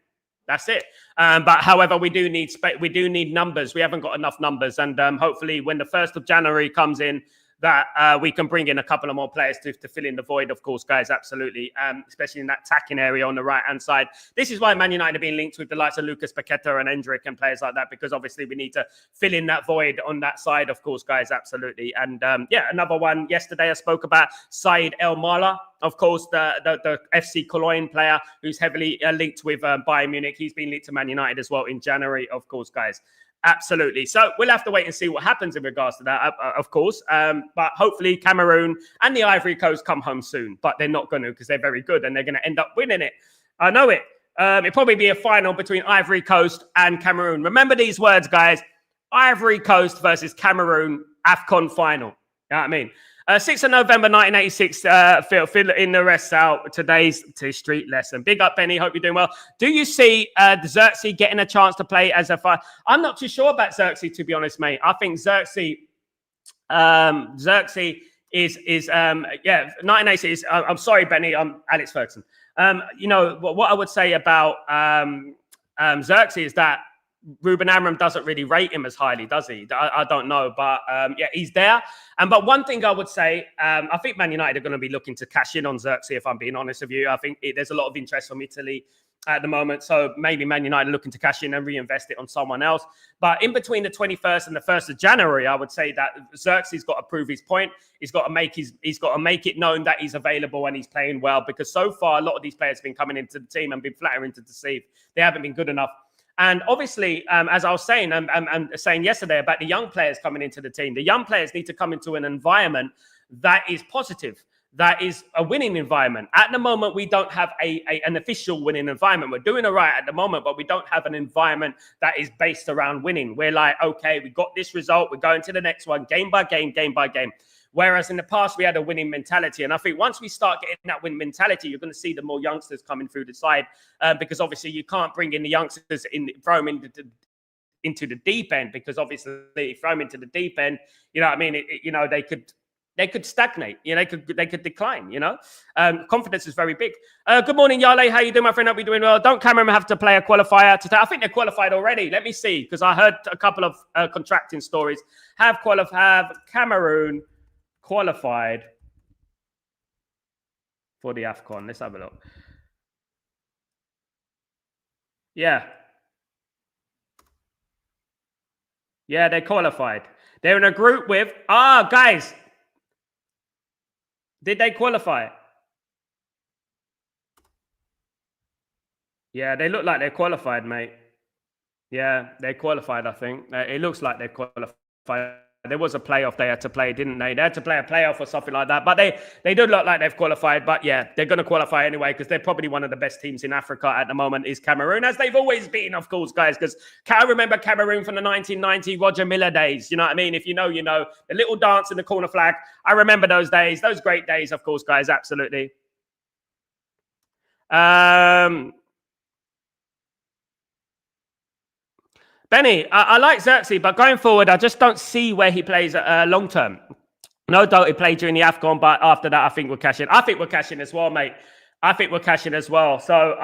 That's it. But however, we do need numbers. We haven't got enough numbers. And hopefully when the 1st of January comes in, that we can bring in a couple of more players to fill in the void, of course, guys, absolutely, especially in that attacking area on the right-hand side. This is why Man United are being linked with the likes of Lucas Paqueta and Endrick and players like that, because obviously we need to fill in that void on that side, of course, guys, absolutely. And another one yesterday I spoke about Said El Mala, of course, the FC Cologne player who's heavily linked with Bayern Munich. He's been linked to Man United as well in January, of course, guys. Absolutely. So we'll have to wait and see what happens in regards to that, of course. But hopefully Cameroon and the Ivory Coast come home soon. But they're not going to because they're very good and they're going to end up winning it. I know it. It'll probably be a final between Ivory Coast and Cameroon. Remember these words, guys. Ivory Coast versus Cameroon AFCON final. You know what I mean? 6th of November 1986, fill in the rest out. Today's street lesson. Big up, Benny. Hope you're doing well. Do you see Xerxes getting a chance to play as a... I'm not too sure about Xerxes, to be honest, mate. I think Xerxes yeah, 1980 is. I'm sorry, Benny. I'm Alex Ferguson. You know what I would say about Xerxes is that Ruben Amorim doesn't really rate him as highly, does he? I don't know, but yeah, he's there. But one thing I would say, I think Man United are going to be looking to cash in on Xerxes, if I'm being honest with you. I think there's a lot of interest from Italy at the moment. So maybe Man United are looking to cash in and reinvest it on someone else. But in between the 21st and the 1st of January, I would say that Xerxes got to prove his point. He's got to make it known that he's available and he's playing well, because so far a lot of these players have been coming into the team and been flattering to deceive. They haven't been good enough. And obviously, as I was saying, I'm saying yesterday about the young players coming into the team, the young players need to come into an environment that is positive, that is a winning environment. At the moment, we don't have an official winning environment. We're doing all right at the moment, but we don't have an environment that is based around winning. We're like, okay, we got this result, we're going to the next one, game by game, game by game. Whereas in the past, we had a winning mentality. And I think once we start getting that winning mentality, you're going to see the more youngsters coming through the side, because obviously you can't bring in the youngsters, throw them into the deep end, because obviously throw them into the deep end, you know what I mean? They could stagnate, you know, they could decline, you know. Confidence is very big. Good morning, Yale. How you doing, my friend? Hope you're doing well. Don't Cameroon have to play a qualifier today? I think they're qualified already. Let me see, because I heard a couple of contracting stories. Have Cameroon qualified for the AFCON? Let's have a look. Yeah, they qualified. They're in a group with guys. Did they qualify? Yeah, they look like they're qualified, mate. Yeah, they qualified, I think. It looks like they qualified. There was a playoff they had to play, didn't they? They had to play a playoff or something like that. But they do look like they've qualified. But yeah, they're going to qualify anyway, because they're probably one of the best teams in Africa at the moment is Cameroon, as they've always been, of course, guys. Because I remember Cameroon from the 1990 Roger Miller days. You know what I mean? If you know, you know. The little dance in the corner flag. I remember those days, those great days, of course, guys. Absolutely. Benny, I like Xerxes, but going forward, I just don't see where he plays long term. No doubt he played during the AFCON, but after that, I think we're cashing. I think we're cashing as well, mate. I think we're cashing as well. So,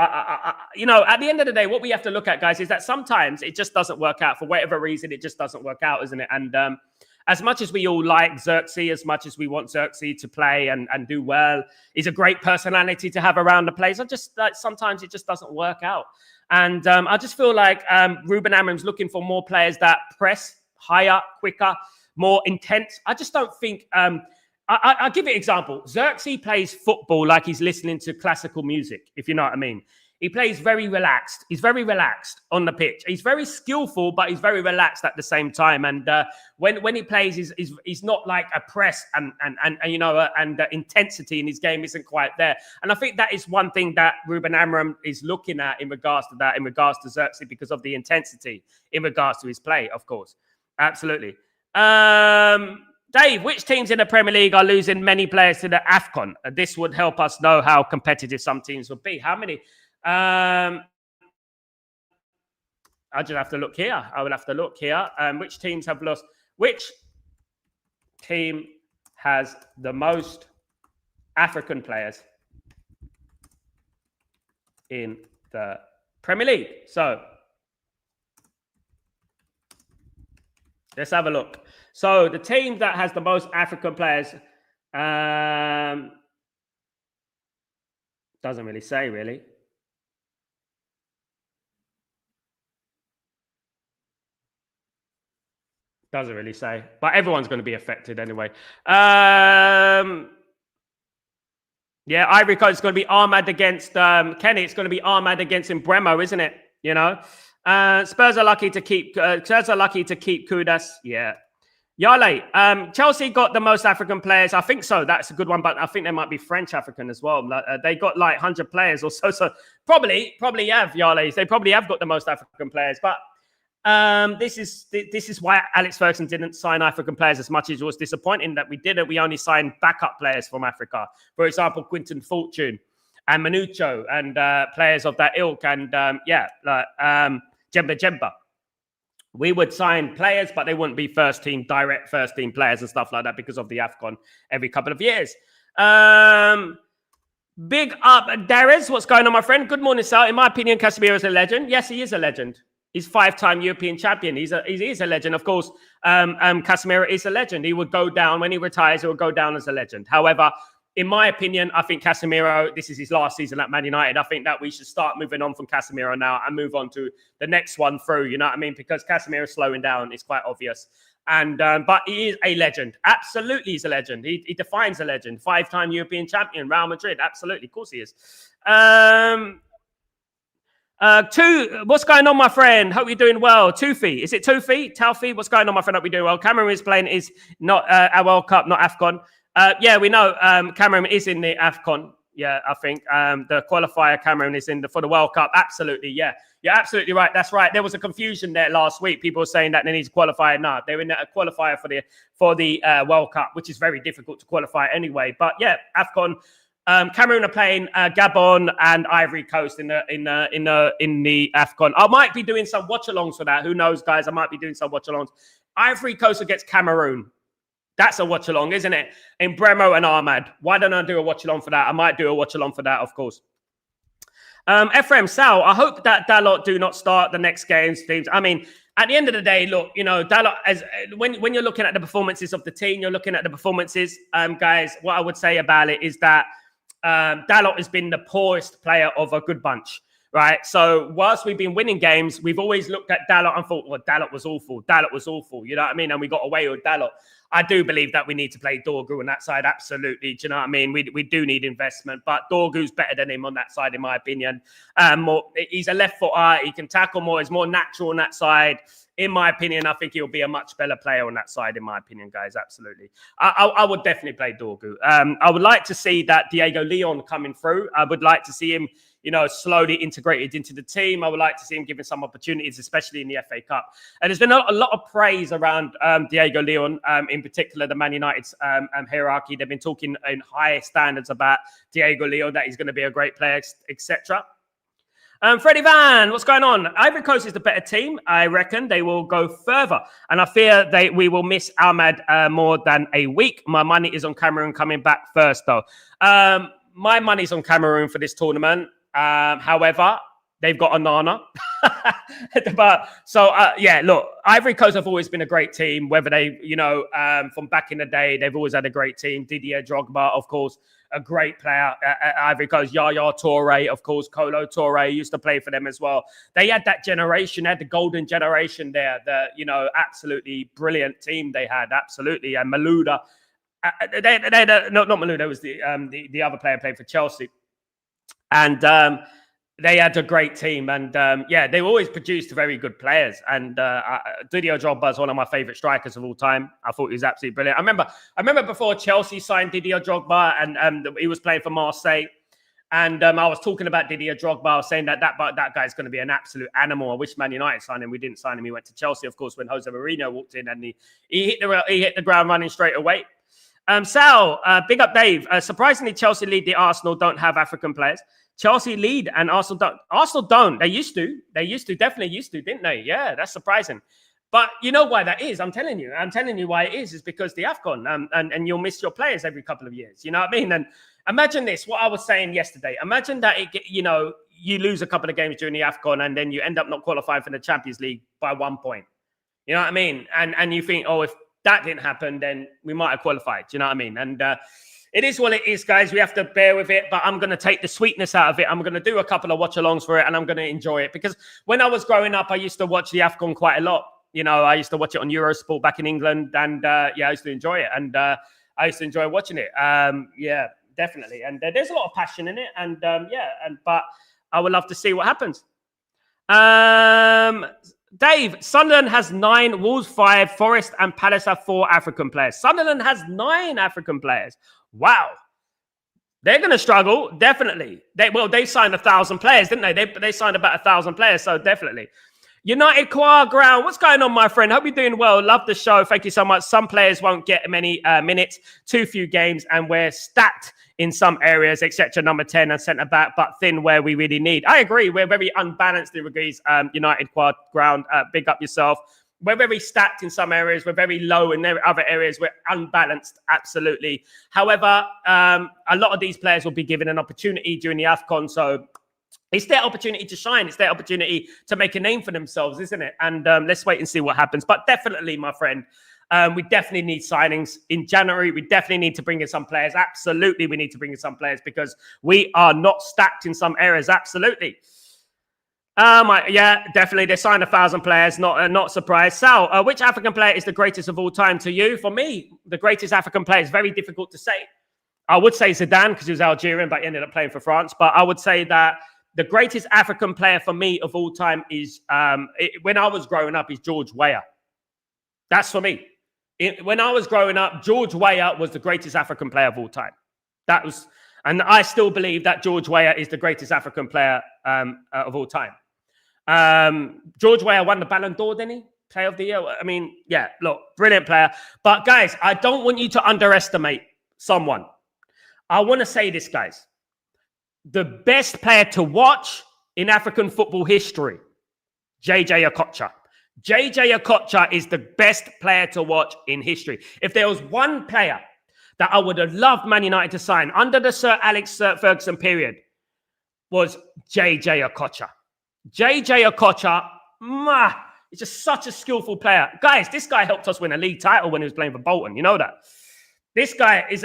you know, at the end of the day, what we have to look at, guys, is that sometimes it just doesn't work out. For whatever reason, it just doesn't work out, isn't it? And as much as we all like Xerxes, as much as we want Xerxes to play and do well, he's a great personality to have around the place. I just like sometimes it just doesn't work out. And I just feel like Ruben Amorim's looking for more players that press higher, quicker, more intense. I just don't think... I'll give you an example. Xerxes plays football like he's listening to classical music, if you know what I mean. He plays very relaxed. He's very relaxed on the pitch. He's very skillful, but he's very relaxed at the same time. And when he plays, he's not like a press and you know and intensity in his game isn't quite there. And I think that is one thing that Ruben Amorim is looking at in regards to that, in regards to Xerxes, because of the intensity in regards to his play, of course. Absolutely. Dave, which teams in the Premier League are losing many players to the AFCON? This would help us know how competitive some teams would be. How many? I just have to look here. I will have to look here. Which teams have lost? Which team has the most African players in the Premier League? So let's have a look. So the team that has the most African players doesn't really say, really. Doesn't really say. But everyone's going to be affected anyway. Yeah, Ivory Coast is going to be Ahmad against Kenny. It's going to be Ahmad against Mbremo, isn't it? You know? Spurs are lucky to keep Kudas. Yeah. Yale, Chelsea got the most African players. I think so. That's a good one, but I think they might be French African as well. They got like 100 players or so. So probably have Yale. They probably have got the most African players. But this is why Alex Ferguson didn't sign African players as much as it was disappointing that we didn't. We only signed backup players from Africa. For example, Quinton Fortune and Manucho and players of that ilk. And Jemba Jemba. we would sign players, but they wouldn't be direct first team players and stuff like that because of the AFCON every couple of years. Big up, Darius. What's going on, my friend? Good morning, Sal. In my opinion, Casemiro is a legend. Yes, he is a legend. He's 5-time European champion. He's a legend. Of course, Casemiro is a legend. He would go down when he retires. He will go down as a legend. However, in my opinion, I think Casemiro, this is his last season at Man United. I think that we should start moving on from Casemiro now and move on to the next one through. You know what I mean? Because Casemiro is slowing down. It's quite obvious. And but he is a legend. Absolutely, he's a legend. He defines a legend. 5-time European champion, Real Madrid. Absolutely, of course he is. What's going on, my friend? Hope you're doing well. Tufi, is it Tufi? Taufi, what's going on, my friend? Hope you're doing well. Cameroon is playing is not a World Cup, not AFCON. Yeah, we know Cameroon is in the AFCON. Yeah, I think the qualifier Cameroon is in for the World Cup. Absolutely, yeah. You're absolutely right. That's right. There was a confusion there last week. People were saying that they need to qualify. No, they're in a qualifier for the World Cup, which is very difficult to qualify anyway. But yeah, AFCON. Cameroon are playing Gabon and Ivory Coast in the AFCON. I might be doing some watch-alongs for that. Who knows, guys? I might be doing some watch-alongs. Ivory Coast against Cameroon. That's a watch-along, isn't it? In Bremo and Ahmad. Why don't I do a watch-along for that? I might do a watch-along for that, of course. Ephraim, Sal, I hope that Dalot do not start the next games teams. I mean, at the end of the day, look, you know, Dalot, when you're looking at the performances of the team, you're looking at the performances, guys, what I would say about it is that Dalot has been the poorest player of a good bunch, right? So whilst we've been winning games, we've always looked at Dalot and thought, well, Dalot was awful. Dalot was awful. You know what I mean? And we got away with Dalot. I do believe that we need to play Dorgu on that side. Absolutely. Do you know what I mean? We do need investment, but Dorgu's better than him on that side, in my opinion. He's a left footer. He can tackle more. He's more natural on that side. In my opinion, I think he'll be a much better player on that side, in my opinion, guys. Absolutely. I would definitely play Dorgu. I would like to see that Diego Leon coming through. I would like to see him, you know, slowly integrated into the team. I would like to see him given some opportunities, especially in the FA Cup. And there's been a lot of praise around Diego Leon, in particular, the Man United's hierarchy. They've been talking in high standards about Diego Leon, that he's going to be a great player, etc. Freddie Van, what's going on? Ivory Coast is the better team. I reckon they will go further. And I fear we will miss Ahmad more than a week. My money is on Cameroon coming back first, though. My money's on Cameroon for this tournament. However, they've got Onana. Yeah, look, Ivory Coast have always been a great team. Whether they, you know, from back in the day, they've always had a great team. Didier Drogba, of course, a great player at Ivory Coast. Yaya Toure, of course, Kolo Toure used to play for them as well. They had that generation, they had the golden generation there. The, you know, absolutely brilliant team they had, absolutely. And Malouda, not Malouda, was the other player playing for Chelsea. And they had a great team, and yeah, they always produced very good players. And Didier Drogba is one of my favorite strikers of all time. I thought he was absolutely brilliant. I remember before Chelsea signed Didier Drogba, and he was playing for Marseille. And I was talking about Didier Drogba. I was saying that guy's going to be an absolute animal. I wish Man United signed him. We didn't sign him. He went to Chelsea, of course, when Jose Mourinho walked in, and he hit the ground running straight away. Sal, big up, Dave. Surprisingly, Chelsea lead the Arsenal don't have African players. Chelsea lead and Arsenal don't. Arsenal don't. They used to. Definitely used to, didn't they? Yeah, that's surprising. But you know why that is? I'm telling you why it is because the AFCON, and you'll miss your players every couple of years. You know what I mean? And imagine this, what I was saying yesterday. Imagine that, you lose a couple of games during the AFCON and then you end up not qualifying for the Champions League by 1 point. You know what I mean? And you think, oh, if that didn't happen, then we might have qualified. You know what I mean? And it is what it is, guys. We have to bear with it, but I'm going to take the sweetness out of it. I'm going to do a couple of watch-alongs for it, and I'm going to enjoy it. Because when I was growing up, I used to watch the AFCON quite a lot. You know, I used to watch it on Eurosport back in England, and yeah, I used to enjoy it. And I used to enjoy watching it. Yeah, definitely. And there's a lot of passion in it. And but I would love to see what happens. Dave, Sunderland has 9, Wolves 5, Forest and Palace have 4 African players. Sunderland has 9 African players. Wow. They're going to struggle, definitely. They signed 1,000 players, didn't they? They signed about 1,000 players, so definitely. United Choir Ground, what's going on, my friend? Hope you're doing well. Love the show. Thank you so much. Some players won't get many minutes, too few games, and we're stacked in some areas, etc. Number 10 and centre back, but thin where we really need. I agree. We're very unbalanced in regards United Choir Ground. Big up yourself. We're very stacked in some areas. We're very low in other areas. We're unbalanced, absolutely. However, a lot of these players will be given an opportunity during the AFCON. So it's their opportunity to shine. It's their opportunity to make a name for themselves, isn't it? And let's wait and see what happens. But definitely, my friend, we definitely need signings in January. We definitely need to bring in some players. Absolutely, we need to bring in some players because we are not stacked in some areas. Absolutely. Yeah, definitely. They signed 1,000 players. Not surprised. Sal, which African player is the greatest of all time to you? For me, the greatest African player is very difficult to say. I would say Zidane because he was Algerian, but he ended up playing for France. But I would say that the greatest African player for me of all time is, when I was growing up, is George Weah. That's for me. When I was growing up, George Weah was the greatest African player of all time. And I still believe that George Weah is the greatest African player of all time. George Weah won the Ballon d'Or, didn't he? Player of the Year. I mean, yeah, look, brilliant player. But guys, I don't want you to underestimate someone. I want to say this, guys. The best player to watch in African football history, JJ Okocha. JJ Okocha is the best player to watch in history. If there was one player that I would have loved Man United to sign under the Sir Alex Ferguson period, was JJ Okocha. JJ Okocha, he's just such a skillful player. Guys, this guy helped us win a league title when he was playing for Bolton. You know that? This guy is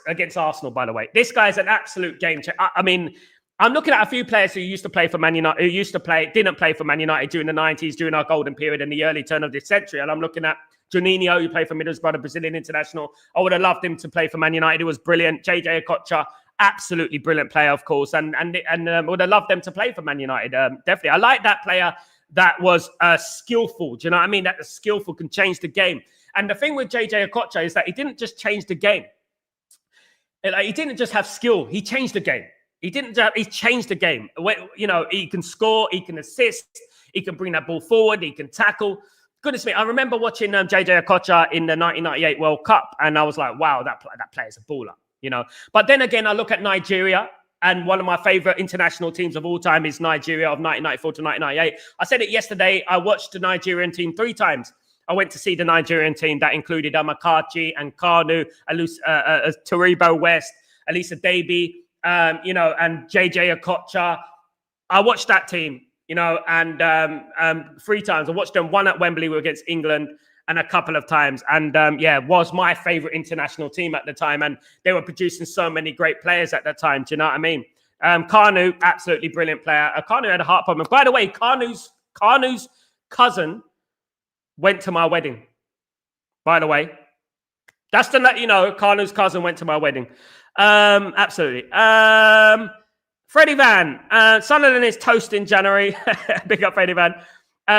against Arsenal, by the way. This guy is an absolute game changer. I mean, I'm looking at a few players who used to play for Man United, didn't play for Man United during the 90s, during our golden period in the early turn of this century. And I'm looking at Juninho, who played for Middlesbrough, the Brazilian international. I would have loved him to play for Man United. It was brilliant. JJ Okocha, absolutely brilliant player, of course. And would have loved them to play for Man United. Definitely. I like that player that was skillful. Do you know what I mean? That the skillful can change the game. And the thing with JJ Okocha is that he didn't just change the game. He didn't just have skill. He changed the game. He changed the game. You know, he can score, he can assist, he can bring that ball forward, he can tackle. Goodness me, I remember watching JJ Okocha in the 1998 World Cup, and I was like, wow, that player's a baller, you know. But then again, I look at Nigeria, and one of my favorite international teams of all time is Nigeria of 1994 to 1998. I said it yesterday, I watched the Nigerian team 3 times. I went to see the Nigerian team that included Amakachi and Kanu, Taribo West, Elisa Davy, you know, and JJ Okocha. I watched that team, you know, and 3 times. I watched them, one at Wembley against England and a couple of times. And was my favorite international team at the time. And they were producing so many great players at that time. Do you know what I mean? Kanu, absolutely brilliant player. Kanu had a heart problem. By the way, Kanu's cousin went to my wedding. By the way, that's to let you know, Kanu's cousin went to my wedding. Absolutely. Freddie Van, Sunderland is toast in January. Big up Freddie Van.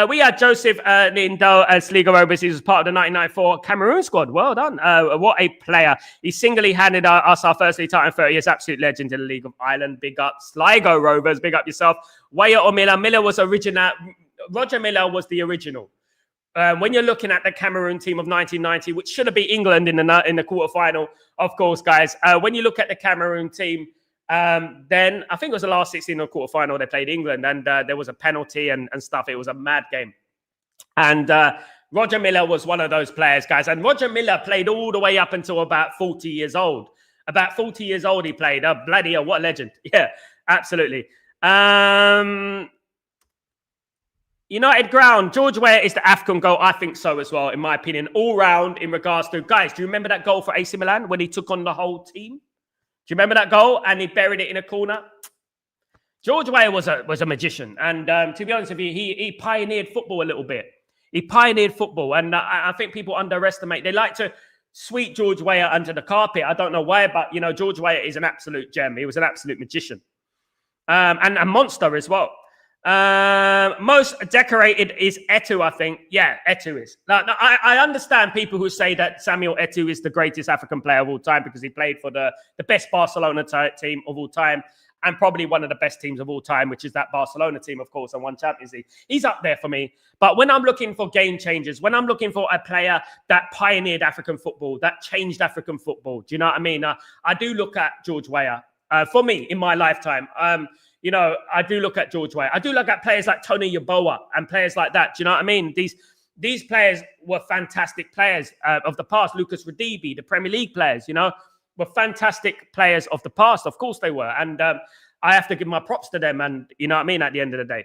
We had Joseph Lindo as Liga overseas as part of the 1994 Cameroon squad. Well done. What a player. He single-handed us our first league title in 30 years. Absolute legend in the League of Ireland. Big up Sligo Rovers. Big up yourself. Weah or Miller. Miller was original. Roger Miller was the original. When you're looking at the Cameroon team of 1990, which should have been England in the quarterfinal, of course, guys. When you look at the Cameroon team, then I think it was the last 16 of quarterfinal they played England, and there was a penalty and stuff. It was a mad game. And Roger Miller was one of those players, guys. And Roger Miller played all the way up until about 40 years old. About 40 years old he played. Bloody hell, what a legend. Yeah, absolutely. United ground. George Weah is the AFCON goal. I think so as well, in my opinion. All round in regards to... Guys, do you remember that goal for AC Milan when he took on the whole team? Do you remember that goal? And he buried it in a corner? George Weah was a magician. And to be honest with you, he pioneered football a little bit. He pioneered football. And I think people underestimate. They like to sweep George Weah under the carpet. I don't know why, but, you know, George Weah is an absolute gem. He was an absolute magician. And a monster as well. Most decorated is Eto'o, I think. Yeah, Eto'o is. Now, I understand people who say that Samuel Eto'o is the greatest African player of all time because he played for the best Barcelona team of all time and probably one of the best teams of all time, which is that Barcelona team, of course, and won Champions League. He's up there for me. But when I'm looking for game changers, when I'm looking for a player that pioneered African football, that changed African football, do you know what I mean? I do look at George Weah. For me, in my lifetime, you know, I do look at George Weah. I do look at players like Tony Yeboah and players like that. Do you know what I mean? these players were fantastic players of the past. Lucas Radibi, the Premier League players, were fantastic players of the past. Of course they were. And I have to give my props to them. And you know what I mean? At the end of the day.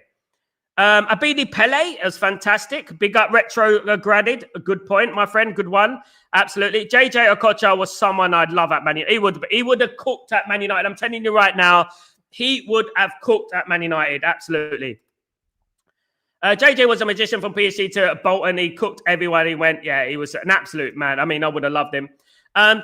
Abidi Pele is fantastic. Big up retrograded. A good point, my friend. Good one. Absolutely. JJ Okocha was someone I'd love at Man United. He would have cooked at Man United. I'm telling you right now, he would have cooked at Man United. Absolutely. JJ was a magician from PSG to Bolton. He cooked everyone. He went, yeah, he was an absolute man. I mean, I would have loved him.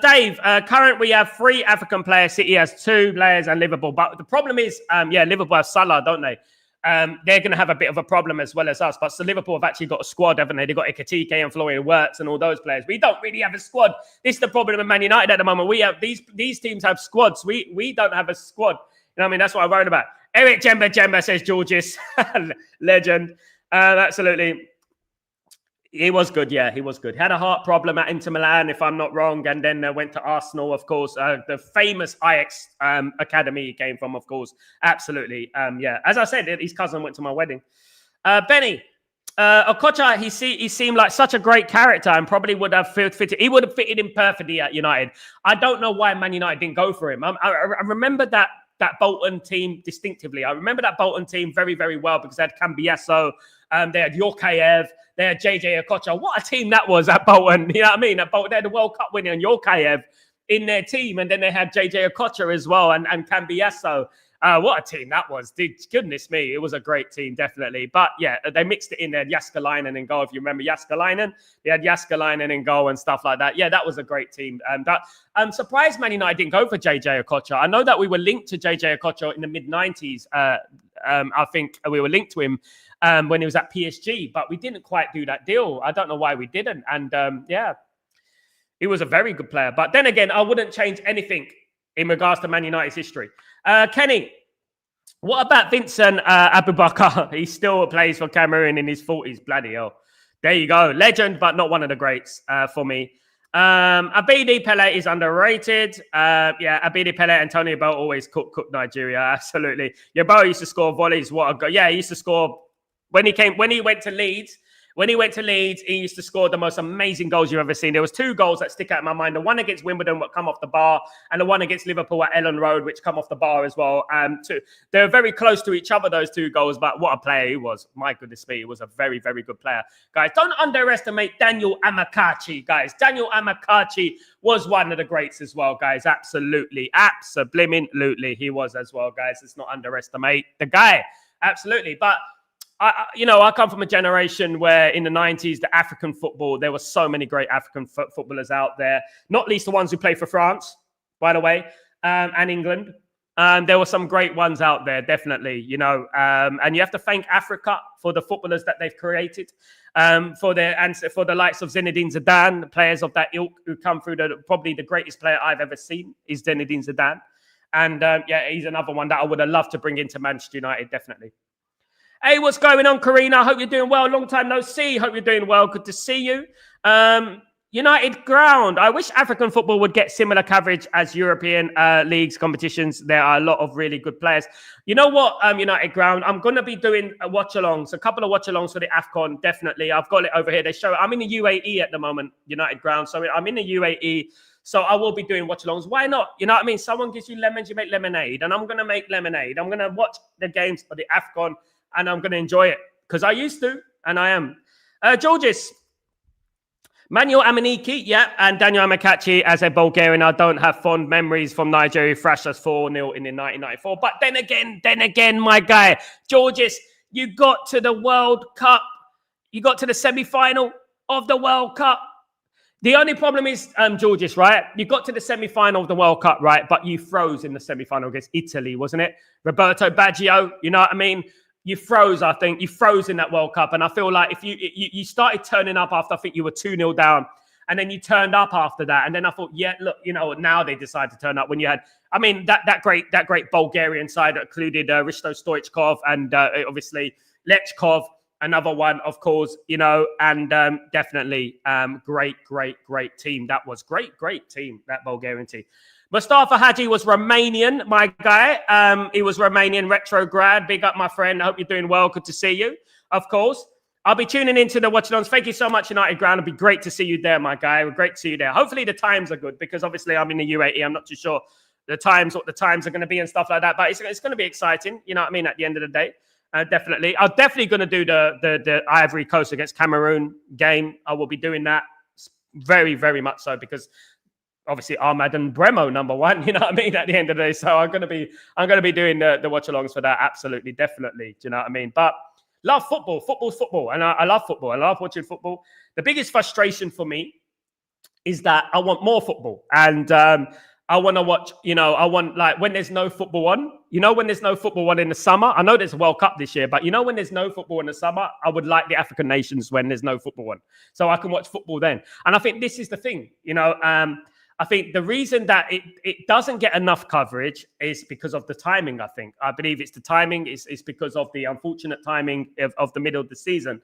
Dave, current we have 3 African players. City has 2 players and Liverpool. But the problem is, Liverpool have Salah, don't they? They're going to have a bit of a problem as well as us. But so Liverpool have actually got a squad, haven't they? They've got Ekatike and Florian Wirtz and all those players. We don't really have a squad. This is the problem with Man United at the moment. We have these teams have squads. We don't have a squad. You know what I mean? That's what I'm worried about. Eric Jemba says Georges. Legend. Absolutely. He was good. Yeah, he was good. He had a heart problem at Inter Milan, if I'm not wrong. And then went to Arsenal, of course. The famous Ajax academy he came from, of course. Absolutely. As I said, his cousin went to my wedding. Benny, Okocha, he seemed like such a great character and probably would have fitted. He would have fitted in perfectly at United. I don't know why Man United didn't go for him. I remember that Bolton team distinctively. I remember that Bolton team very, very well because they had Cambiasso, they had Yorkaev, they had JJ Okocha. What a team that was at Bolton. You know what I mean? At Bolton, they had the World Cup winner and Yorkaev in their team. And then they had JJ Okocha as well and Cambiasso. What a team that was. Goodness me. It was a great team, definitely. But yeah, they mixed it in there. Jaskalainen in goal. If you remember Jaskalainen, they had Jaskalainen in goal and stuff like that. Yeah, that was a great team. I'm surprised Man United didn't go for JJ Okocha. I know that we were linked to JJ Okocha in the mid-90s. I think we were linked to him when he was at PSG, but we didn't quite do that deal. I don't know why we didn't. And he was a very good player. But then again, I wouldn't change anything in regards to Man United's history. Kenny, what about Vincent Abubakar? He still plays for Cameroon in his 40s. Bloody hell. There you go. Legend, but not one of the greats for me. Abidi Pele is underrated. Abidi Pele, Antonio Bell always cook Nigeria. Absolutely. Yeah, Bell used to score volleys. What a go. Yeah, he used to score when he went to Leeds. When he went to Leeds, he used to score the most amazing goals you've ever seen. There was 2 goals that stick out in my mind. The one against Wimbledon, what come off the bar, and the one against Liverpool at Ellen Road, which come off the bar as well. They were very close to each other, those 2 goals, but what a player he was. My goodness me, he was a very, very good player. Guys, don't underestimate Daniel Amakachi, guys. Daniel Amakachi was one of the greats as well, guys. Absolutely. Absolutely. He was as well, guys. Let's not underestimate the guy. Absolutely. But I come from a generation where in the 90s, the African football, there were so many great African footballers out there, not least the ones who played for France, by the way, and England. There were some great ones out there, definitely, and you have to thank Africa for the footballers that they've created, for the likes of Zinedine Zidane, the players of that ilk who come through. Probably the greatest player I've ever seen is Zinedine Zidane. And he's another one that I would have loved to bring into Manchester United, definitely. Hey, what's going on, Karina? Hope you're doing well. Long time no see. Hope you're doing well. Good to see you. United Ground. I wish African football would get similar coverage as European leagues competitions. There are a lot of really good players. You know what, United Ground? I'm going to be doing watch-alongs, a couple of watch-alongs for the AFCON, definitely. I've got it over here. They show it. I'm in the UAE at the moment, United Ground. So I'm in the UAE. So I will be doing watch-alongs. Why not? You know what I mean? Someone gives you lemons, you make lemonade. And I'm going to make lemonade. I'm going to watch the games for the AFCON. And I'm going to enjoy it because I used to, and I am. Georges, Manuel Amaniki, and Daniel Amakachi as a Bulgarian. I don't have fond memories from Nigeria thrashed us 4-0 in 1994. But then again, my guy, Georges, you got to the World Cup. You got to the semi-final of the World Cup. The only problem is, Georges, right? You got to the semi-final of the World Cup, right? But you froze in the semi-final against Italy, wasn't it? Roberto Baggio, you know what I mean? You froze, I think. You froze in that World Cup. And I feel like if you started turning up after, I think you were 2-0 down. And then you turned up after that. And then I thought, yeah, look, now they decide to turn up when you had, that great Bulgarian side that included Risto Stoichkov and obviously Lechkov, another one, of course, and definitely great team. That was great team, that Bulgarian team. Mustafa Hadji was Romanian, my guy. He was Romanian retrograd. Big up, my friend. I hope you're doing well. Good to see you, of course. I'll be tuning into the watch-alongs. Thank you so much, United Ground. It'll be great to see you there, my guy. Great to see you there. Hopefully the times are good because obviously I'm in the UAE. I'm not too sure what the times are going to be and stuff like that. But it's going to be exciting. You know what I mean? At the end of the day, definitely. I'm definitely going to do the Ivory Coast against Cameroon game. I will be doing that very, very much so because obviously Ahmad and Bremo number one. You know what I mean? At the end of the day, so I'm going to be doing the watch-alongs for that. Absolutely, definitely. Do you know what I mean? But love football. Football's football. And I love football. I love watching football. The biggest frustration for me is that I want more football. And I want to watch, I want like when there's no football on, when there's no football on in the summer. I know there's a World Cup this year, but when there's no football in the summer, I would like the African nations when there's no football on. So I can watch football then. And I think this is the thing, I think the reason that it doesn't get enough coverage is because of the timing, I believe it's the timing. It's because of the unfortunate timing of the middle of the season.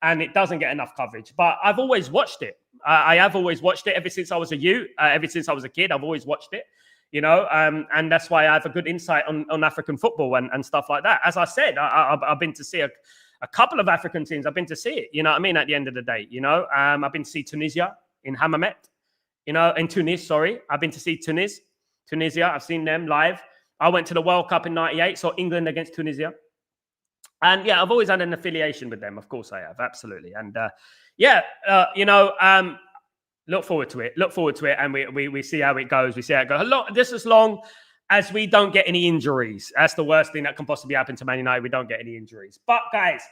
And it doesn't get enough coverage. But I've always watched it. I have always watched it ever since I was a youth. Ever since I was a kid, I've always watched it, and that's why I have a good insight on African football and stuff like that. As I said, I've been to see a couple of African teams. I've been to see it, you know what I mean, at the end of the day, I've been to see Tunisia in Hammamet. In Tunis, sorry. I've been to see Tunisia. I've seen them live. I went to the World Cup in 98, saw England against Tunisia. And yeah, I've always had an affiliation with them. Of course I have. Absolutely. And look forward to it. Look forward to it. And we see how it goes. We see how it goes. Just as long as we don't get any injuries. That's the worst thing that can possibly happen to Man United. We don't get any injuries. But guys,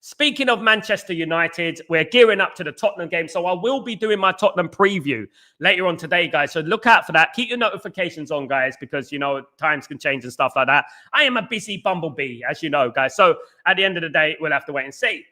speaking of Manchester United, we're gearing up to the Tottenham game. So I will be doing my Tottenham preview later on today, guys. So look out for that. Keep your notifications on, guys, because, times can change and stuff like that. I am a busy bumblebee, as you know, guys. So at the end of the day, we'll have to wait and see.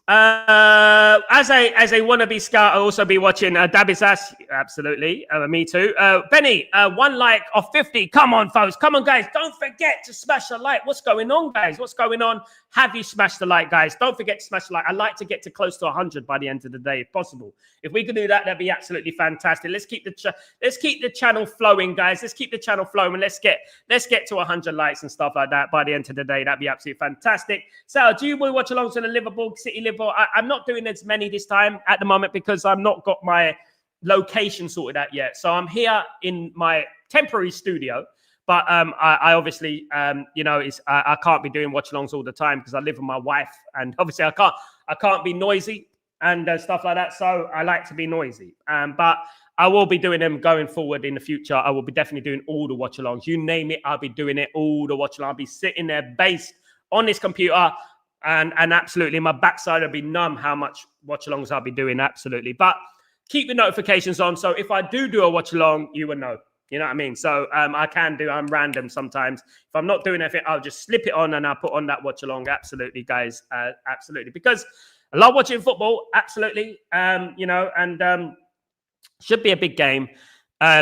As a wannabe scout, I'll also be watching Dabizas. Absolutely. Me too. Benny, 1 like of 50. Come on, folks. Come on, guys. Don't forget to smash a like. What's going on, guys? What's going on? Have you smashed the like, guys? Don't forget to smash the like. I'd like to get to close to 100 by the end of the day, if possible. If we could do that, that'd be absolutely fantastic. Let's keep the channel flowing, guys. Let's keep the channel flowing. Let's get to 100 likes and stuff like that by the end of the day. That'd be absolutely fantastic. So, do you watch along to the Liverpool City? I'm not doing as many this time at the moment because I've not got my location sorted out yet. So I'm here in my temporary studio, but I obviously, I can't be doing watch-alongs all the time because I live with my wife, and obviously I can't be noisy and stuff like that. So I like to be noisy, but I will be doing them going forward in the future. I will be definitely doing all the watch-alongs. You name it, I'll be doing it. All the watch-alongs. I'll be sitting there based on this computer. And absolutely, my backside will be numb how much watch-alongs I'll be doing, absolutely. But keep the notifications on, so if I do a watch-along, you will know. You know what I mean? So I'm random sometimes. If I'm not doing anything, I'll just slip it on and I'll put on that watch-along. Absolutely, guys. Absolutely. Because I love watching football, absolutely. Should be a big game.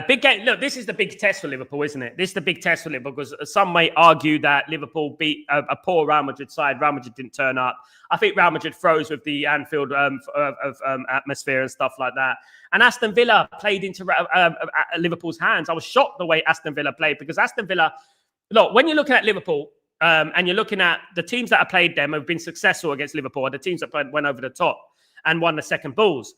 Big game. Look, this is the big test for Liverpool, isn't it? This is the big test for Liverpool because some may argue that Liverpool beat a poor Real Madrid side. Real Madrid didn't turn up. I think Real Madrid froze with the Anfield atmosphere and stuff like that. And Aston Villa played into Liverpool's hands. I was shocked the way Aston Villa played because Aston Villa, look, when you're looking at Liverpool and you're looking at the teams that have played them have been successful against Liverpool, the teams that went over the top and won the second balls.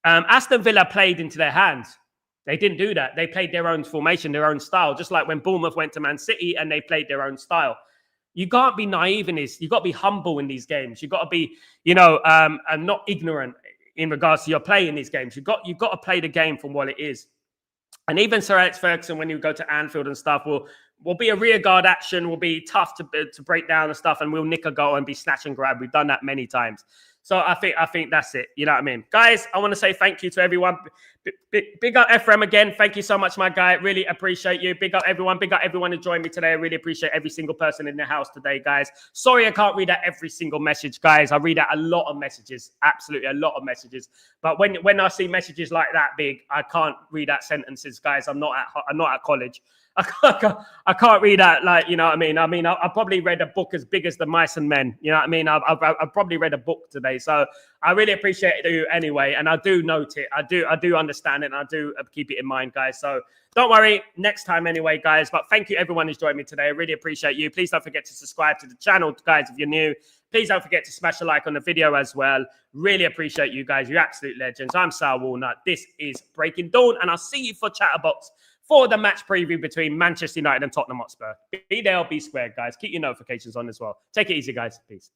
Aston Villa played into their hands. They didn't do that. They played their own formation, their own style, just like when Bournemouth went to Man City and they played their own style. You can't be naive in this. You've got to be humble in these games. You've got to be, not ignorant in regards to your play in these games. You've got to play the game from what it is. And even Sir Alex Ferguson, when you go to Anfield and stuff, will be a rearguard action, will be tough to break down and stuff, and we'll nick a goal and be snatch and grab. We've done that many times. So I think that's it. You know what I mean? Guys, I want to say thank you to everyone. Big up Ephraim again. Thank you so much, my guy. Really appreciate you. Big up everyone. Big up everyone who joined me today. I really appreciate every single person in the house today, guys. Sorry I can't read out every single message, guys. I read out a lot of messages. Absolutely a lot of messages. But when I see messages like that big, I can't read out sentences, guys. I'm not at college. I can't read that, like, you know what I mean? I probably read a book as big as the Mice and Men. You know what I mean? I've probably read a book today. So I really appreciate you anyway. And I do note it. I do understand it. And I do keep it in mind, guys. So don't worry. Next time anyway, guys. But thank you, everyone who's joined me today. I really appreciate you. Please don't forget to subscribe to the channel, guys, if you're new. Please don't forget to smash a like on the video as well. Really appreciate you guys. You're absolute legends. I'm Sal Warner. This is Breaking Dawn, and I'll see you for Chatterbox for the match preview between Manchester United and Tottenham Hotspur. Be there or be squared, guys. Keep your notifications on as well. Take it easy, guys. Peace.